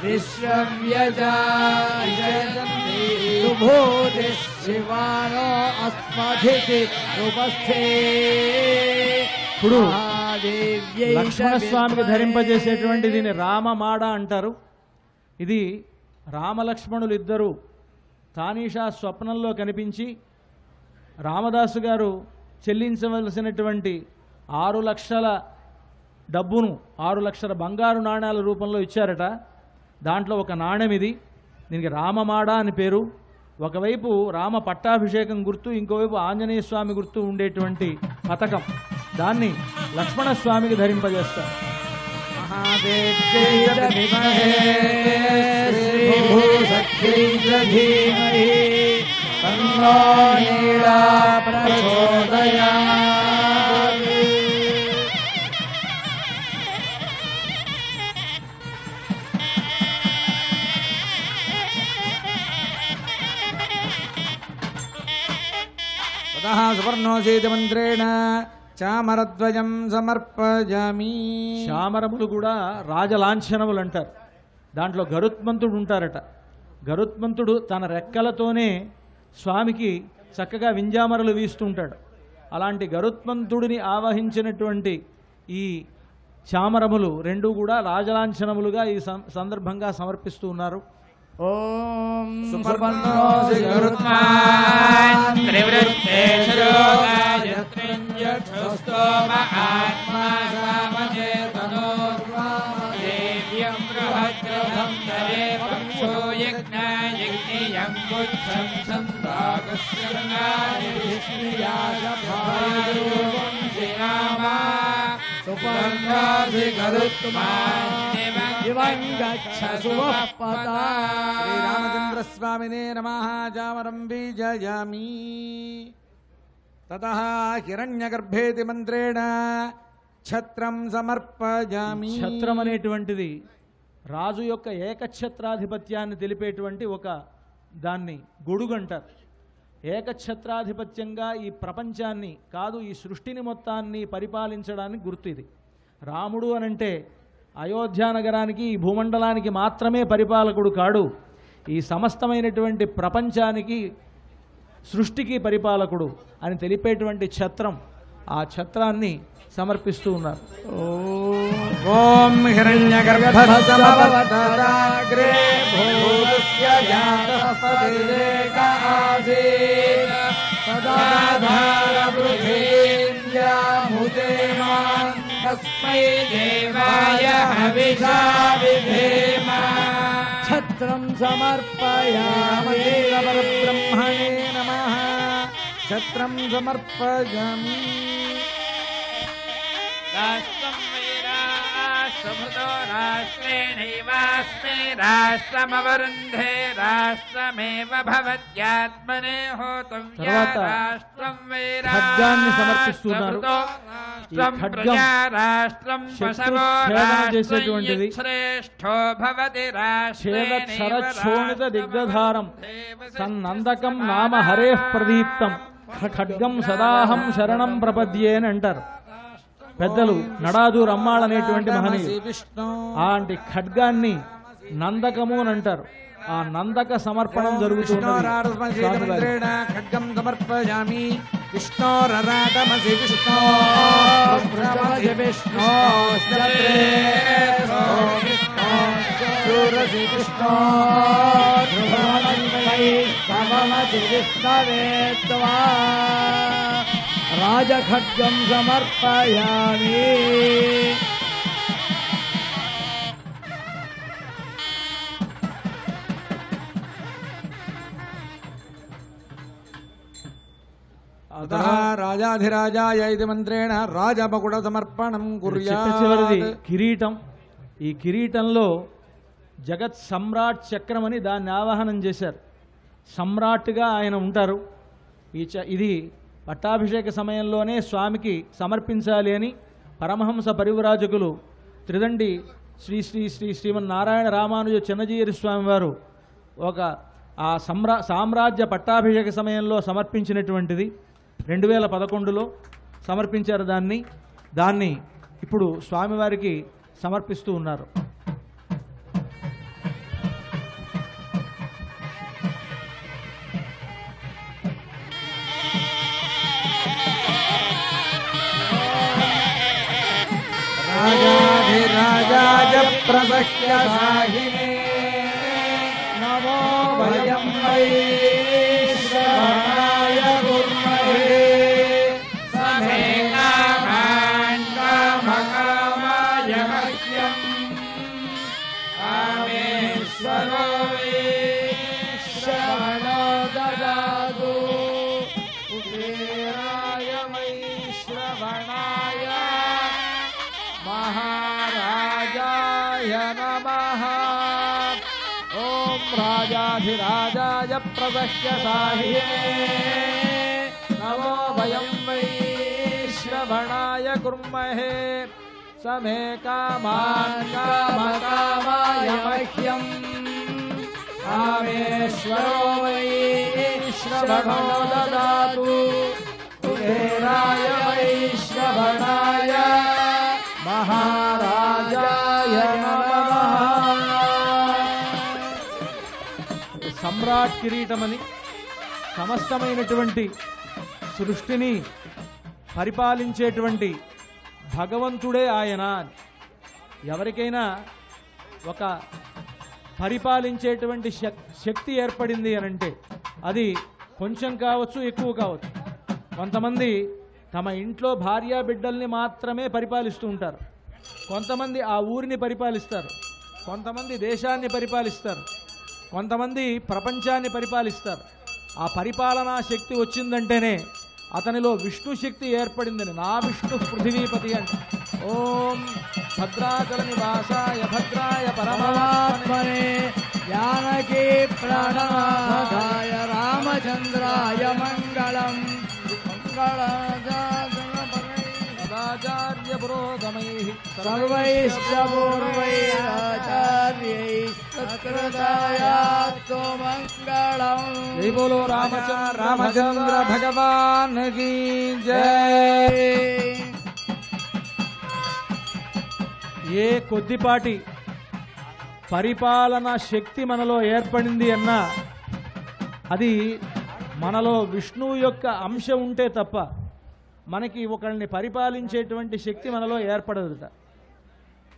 G: విశ్వవ్యజాయంతి సుభూతి శివానో అస్మధితి ఉపస్థే.
D: ఇప్పుడు లక్ష్మణస్వామికి ధరింపజేసేటువంటి దీన్ని రామమాడ అంటారు. ఇది రామలక్ష్మణులు ఇద్దరు తానీషా స్వప్నంలో కనిపించి రామదాసు గారు చెల్లించవలసినటువంటి 6 లక్షల డబ్బును 6 లక్షల బంగారు నాణ్యాల రూపంలో ఇచ్చారట. దాంట్లో ఒక నాణ్యం ఇది. దీనికి రామమాడ అని పేరు. ఒకవైపు రామ పట్టాభిషేకం గుర్తు, ఇంకోవైపు ఆంజనేయ స్వామి గుర్తు ఉండేటువంటి పథకం. దాన్ని లక్ష్మణస్వామికి ధరింపజేస్తారు.
F: సువర్ణోసేతి మంత్రేణ చామరద్వయం సమర్పయామి.
D: చామరములు కూడా రాజలాంఛనములు అంటారు. దాంట్లో గరుత్మంతుడు ఉంటారట. గరుత్మంతుడు తన రెక్కలతోనే స్వామికి చక్కగా వింజామరలు వీస్తుంటాడు. అలాంటి గరుత్మంతుడిని ఆవహించినటువంటి ఈ చామరములు రెండు కూడా రాజలాంఛనములుగా ఈ సందర్భంగా సమర్పిస్తూ ఉన్నారు.
G: ఓం
C: సుపర్ణోసి గరుత్మాన్ త్రివృత్తేశ్వరోగాయ త్రింజక్షోస్తోమ ఆత్మా సామచేతనోర్వా దేవ్యం బృహద్రథం తరే పక్షో యజ్ఞాయజ్ఞియం బుద్ధం సంభాగస్యర్ణాయ విష్ణుయాయ భారూపం శ్రీరామా సుపర్ణోసి గరుత్మాన్
F: శ్రీరామచంద్రస్వామినే నమః. చామరం బీజయామి. తతః హిరణ్యగర్భేతి మంత్రేణ ఛత్రం సమర్పయామి.
D: ఛత్రం అనేటువంటిది రాజు యొక్క ఏకఛత్రాధిపత్యాన్ని తెలిపేటువంటి ఒక దాన్ని గొడుగు అంటారు. ఏకఛత్రాధిపత్యంగా ఈ ప్రపంచాన్ని కాదు ఈ సృష్టిని మొత్తాన్ని పరిపాలించడానికి గుర్తు ఇది. రాముడు అనంటే అయోధ్య నగరానికి ఈ భూమండలానికి మాత్రమే పరిపాలకుడు కాడు, ఈ సమస్తమైనటువంటి ప్రపంచానికి సృష్టికి పరిపాలకుడు అని తెలిపేటువంటి ఛత్రం. ఆ ఛత్రాన్ని సమర్పిస్తూ ఉన్నారు.
F: ఓం హిరణ్యగర్భసమవతదాగ్రే భూతస్య జాతః పతిరేక ఆసీత్ సదాధార పృథివ్యాముతే మాం తస్మై దేవాయ హవిషా విధేమ.
G: ఛత్రం సమర్పయామి.
F: పరబ్రహ్మణే నమః. ఛత్రం సమర్పయామి.
C: రాష్ట్రం వై రాష్ట్రభృతో రాష్ట్రేణైవాస్మి రాష్ట్రమవరుంధే రాష్ట్రమేవ భవత్యాత్మనే హోతవ్యా
D: తర్వాత
C: రాష్ట్రం వై
D: ఖడ్గాన్ని సమర్పిస్తున్నారు. ఈ ఖడ్గం శత్రుఛేదన చేసేటువంటిది. ఛేదక్షరక్షోణిత దిగ్ధారం తన్నందకం నామ హరేః ప్రదీప్తం ఖడ్గం సదాహం శరణం ప్రపద్యే అని అంటారు పెద్దలు. నడాదూర్ అమ్మాళ్ అనేటువంటి మహనీయులు అలాంటి ఖడ్గాన్ని నందకము అని అంటారు. ఆ నందక సమర్పణం జరుగుతున్నది.
F: ఖడ్గం సమర్పయామి విష్ణోరరాటమసి విష్ణో
G: రాజఖడ్గం సమర్పయామి.
F: రాజాధిరాజాయ ఇది మంత్రేణ రాజమకుట సమర్పణం
D: చిట్ట చివరిది కిరీటం. ఈ కిరీటంలో జగత్ సమ్రాట్ చక్రం అని దాన్ని ఆవాహనం చేశారు. సమ్రాట్గా ఆయన ఉంటారు. ఇది పట్టాభిషేక సమయంలోనే స్వామికి సమర్పించాలి అని పరమహంస పరివ్రాజకులు త్రిదండి శ్రీ శ్రీ శ్రీ శ్రీమన్నారాయణ రామానుజ చిన్నజీయరి స్వామి వారు ఆ సామ్రాజ్య పట్టాభిషేక సమయంలో సమర్పించినటువంటిది 2011లో సమర్పించారు. దాన్ని ఇప్పుడు స్వామివారికి సమర్పిస్తూ ఉన్నారు.
F: రాజాధిరాజాయ ప్రసఖ్యసాహినే నమో వయం వై శ్రవణాయ గుర్మహే సమే కామాన్ కామకామాయ మహ్యం కామేశ్వరో వై శ్రవణో దదాతు కుబేరాయ వై శ్రవణాయ మహారాజాయ నమః. ఓం రాజాధిరాజాయ ప్రసఖ్యసాహినే నమో వయం వై శ్రవణాయ కుర్మహే సమే కామాన్ కామకామాయ మహ్యం కామేశ్వరో వై శ్రవణో దదాతు కుబేరాయ వై శ్రవణాయ మహారాజాయ నమః.
D: సమ్రాట్ కిరీటమని సమస్తమైనటువంటి సృష్టిని పరిపాలించేటువంటి భగవంతుడే ఆయన. ఎవరికైనా ఒక పరిపాలించేటువంటి శక్తి ఏర్పడింది అనంటే అది కొంచెం కావచ్చు, ఎక్కువ కావచ్చు. కొంతమంది తమ ఇంట్లో భార్యా బిడ్డల్ని మాత్రమే పరిపాలిస్తూ ఉంటారు. కొంతమంది ఆ ఊరిని పరిపాలిస్తారు, కొంతమంది దేశాన్ని పరిపాలిస్తారు, కొంతమంది ప్రపంచాన్ని పరిపాలిస్తారు. ఆ పరిపాలనా శక్తి వచ్చిందంటేనే అతనిలో విష్ణు శక్తి ఏర్పడిందని. నా విష్ణు పృథివీపతి అంటే. ఓం భద్రాచల నివాసాయ భద్రాయ పరమాత్మనే
G: జానకీ ప్రణాదాయ రామచంద్రాయ మంగళం.
D: సదాచార్య పురోగమైః
G: సర్వైశ్చర్యైస్తత్కృతాయాస్తు మంగళం.
D: జై బోలో
F: రామచంద్ర భగవాన్ కీ జై.
D: ఏ కొద్దిపాటి పరిపాలన శక్తి మనలో ఏర్పడింది అన్నా అది మనలో విష్ణువు యొక్క అంశం ఉంటే తప్ప మనకి ఒకరిని పరిపాలించేటువంటి శక్తి మనలో ఏర్పడదుట.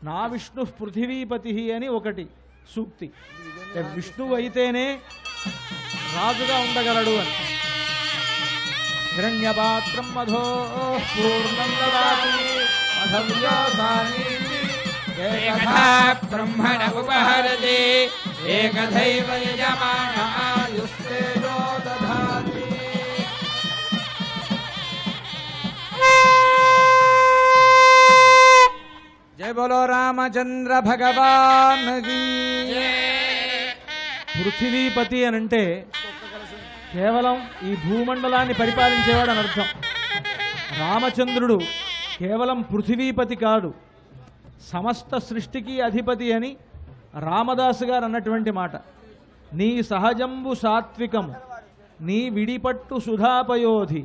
D: నా విష్ణు పృథివీపతి అని ఒకటి సూక్తి. విష్ణువు అయితేనే రాజుగా ఉండగలడు అని. హిరణ్యపాత్రం మధో పూర్ణం దదాతి మధవ్యాసాని
C: ఏకథా బ్రహ్మణ ఉపహరతి ఏకథైవ యజమాన ఆయుస్తేజో దధాతి.
F: జయ బోలో రామచంద్ర భగవాన్ కీ.
D: పృథివీపతి అని అంటే కేవలం ఈ భూమండలాన్ని పరిపాలించేవాడు అని అర్థం. రామచంద్రుడు కేవలం పృథివీపతి కాడు, సమస్త సృష్టికి అధిపతి అని రామదాసు గారు అన్నటువంటి మాట. నీ సహజంబు సాత్వికము, నీ విడిపట్టు సుధాపయోధి,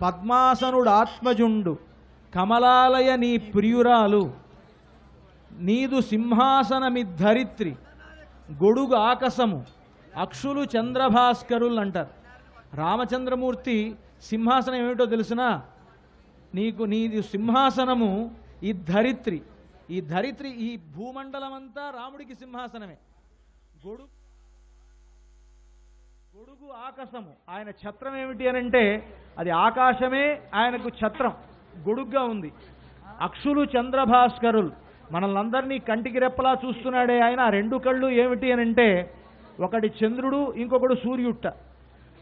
D: పద్మాసనుడు ఆత్మజుండు, కమలాలయ నీ ప్రియురాలు, నీదు సింహాసనమిద్ధరిత్రి, గొడుగు ఆకాశము, అక్షులు చంద్రభాస్కరులు అంటారు. రామచంద్రమూర్తి సింహాసనం ఏమిటో తెలుసునా? నీది సింహాసనము ఈ ధరిత్రి. ఈ ధరిత్రి, ఈ భూమండలం అంతా రాముడికి సింహాసనమే. గొడుగు ఆకాశము, ఆయన ఛత్రం ఏమిటి అని అంటే అది ఆకాశమే ఆయనకు ఛత్రం, గొడుగ్గా ఉంది. అక్షులు చంద్రభాస్కరులు, మనల్ని అందరినీ కంటికి రెప్పలా చూస్తున్నాడే ఆయన. ఆ రెండు కళ్ళు ఏమిటి అని అంటే ఒకటి చంద్రుడు, ఇంకొకడు సూర్యుట్ట.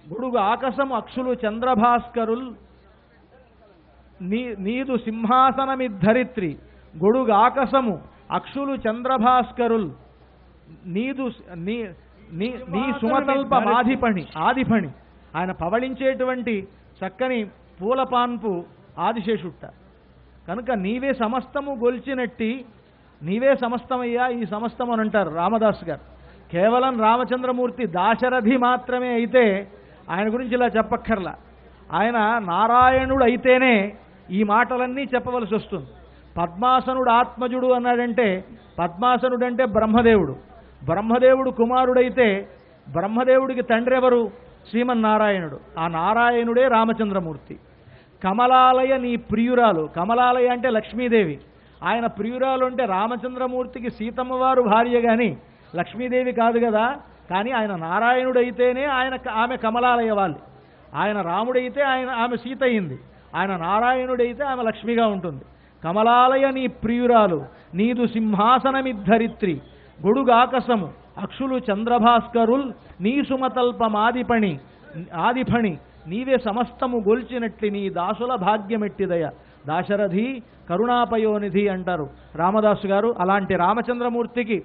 D: గొడుగు ఆకాశము, అక్షులు చంద్రభాస్కరుల్, నీదు సింహాసనమిద్ధరిత్రి, గొడుగు ఆకాశము, అక్షులు చంద్రభాస్కరుల్, నీదు నీ సుమతల్ప ఆదిపణి, ఆయన పవళించేటువంటి చక్కని పూలపాన్పు ఆదిశేషుట్ట. కనుక నీవే సమస్తము గొల్చినట్టి, నీవే సమస్తమయ్యా ఈ సమస్తం అని అంటారు రామదాస్ గారు. కేవలం రామచంద్రమూర్తి దాశరథి మాత్రమే అయితే ఆయన గురించి ఇలా చెప్పక్కర్లా. ఆయన నారాయణుడు అయితేనే ఈ మాటలన్నీ చెప్పవలసి వస్తుంది. పద్మాసనుడు ఆత్మజుడు అన్నాడంటే, పద్మాసనుడు అంటే బ్రహ్మదేవుడు. బ్రహ్మదేవుడు కుమారుడైతే బ్రహ్మదేవుడికి తండ్రి ఎవరు? శ్రీమన్నారాయణుడు. ఆ నారాయణుడే రామచంద్రమూర్తి. కమలాలయ నీ ప్రియురాలు, కమలాలయ అంటే లక్ష్మీదేవి. ఆయన ప్రియురాలు అంటే రామచంద్రమూర్తికి సీతమ్మ వారు భార్య కానీ లక్ష్మీదేవి కాదు కదా. కానీ ఆయన నారాయణుడైతేనే ఆమె కమలాలయ వాళ్ళు. ఆయన రాముడైతే ఆమె సీత అయింది, ఆయన నారాయణుడైతే ఆమె లక్ష్మిగా ఉంటుంది. కమలాలయ నీ ప్రియురాలు, నీదు సింహాసనమిద్ధరిత్రి, గొడుగాకసము, అక్షులు చంద్రభాస్కరుల్, నీ సుమతల్పమాదిపణి ఆదిఫణి, నీవే సమస్తము గొల్చినట్లి నీ దాసుల భాగ్యమెట్టిదయ. దాశరథి కరుణాపయోనిధి అంటారు రామదాసు గారు. అలాంటి రామచంద్రమూర్తికి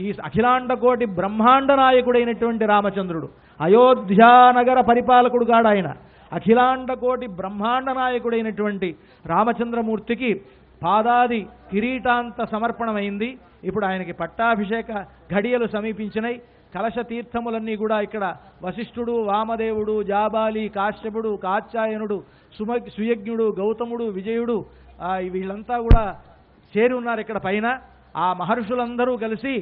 D: ఈ అఖిలాండకోటి బ్రహ్మాండ నాయకుడైనటువంటి రామచంద్రుడు, అయోధ్యానగర పరిపాలకుడు గాడు ఆయన. అఖిలాండకోటి బ్రహ్మాండ నాయకుడైనటువంటి రామచంద్రమూర్తికి పాదాది కిరీటాంత సమర్పణమైంది. ఇప్పుడు ఆయనకి పట్టాభిషేక ఘడియలు సమీపించినాయి. కలశ తీర్థములన్నీ కూడా ఇక్కడ వశిష్ఠుడు, వామదేవుడు, జాబాలి, కాశ్యపుడు, కాత్యాయనుడు, సుయజ్ఞుడు, గౌతముడు, విజయుడు వీళ్ళంతా కూడా చేరి ఉన్నారు ఇక్కడ పైన. ఆ మహర్షులందరూ కలిసి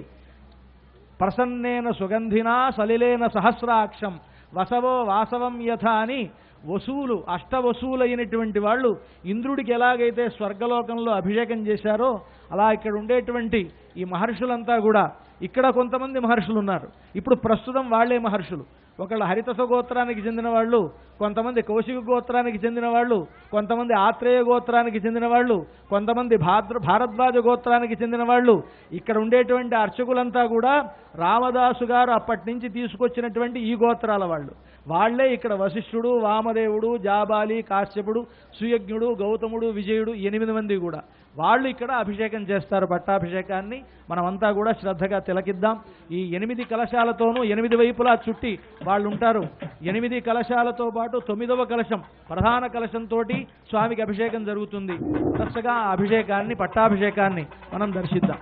D: ప్రసన్నేన సుగంధినా సలిలేన సహస్రాక్షం వసవో వాసవం యథ అని వసూలు, అష్టవసూలైనటువంటి వాళ్ళు ఇంద్రుడికి ఎలాగైతే స్వర్గలోకంలో అభిషేకం చేశారో అలా ఇక్కడ ఉండేటువంటి ఈ మహర్షులంతా కూడా, ఇక్కడ కొంతమంది మహర్షులు ఉన్నారు. ఇప్పుడు ప్రస్తుతం వాళ్లే మహర్షులు. ఒకళ్ళు హరితస గోత్రానికి చెందిన వాళ్ళు, కొంతమంది కౌశిక గోత్రానికి చెందిన వాళ్ళు, కొంతమంది ఆత్రేయ గోత్రానికి చెందిన వాళ్ళు, కొంతమంది భారద్వాజ గోత్రానికి చెందిన వాళ్ళు. ఇక్కడ ఉండేటువంటి అర్చకులంతా కూడా రామదాసు గారు అప్పటి నుంచి తీసుకొచ్చినటువంటి ఈ గోత్రాల వాళ్ళు. వాళ్లే ఇక్కడ వశిష్ఠుడు, వామదేవుడు, జాబాలి, కాశ్యపుడు, సుయజ్ఞుడు, గౌతముడు, విజయుడు 8 మంది కూడా వాళ్ళు ఇక్కడ అభిషేకం చేస్తారు. పట్టాభిషేకాన్ని మనమంతా కూడా శ్రద్ధగా తిలకిద్దాం. ఈ 8 కలశాలతోనూ 8 వైపులా చుట్టి వాళ్ళు ఉంటారు. 8 కలశాలతో పాటు 9వ కలశం ప్రధాన కలశంతో స్వామికి అభిషేకం జరుగుతుంది. వరుసగా అభిషేకాన్ని, పట్టాభిషేకాన్ని మనం దర్శిద్దాం.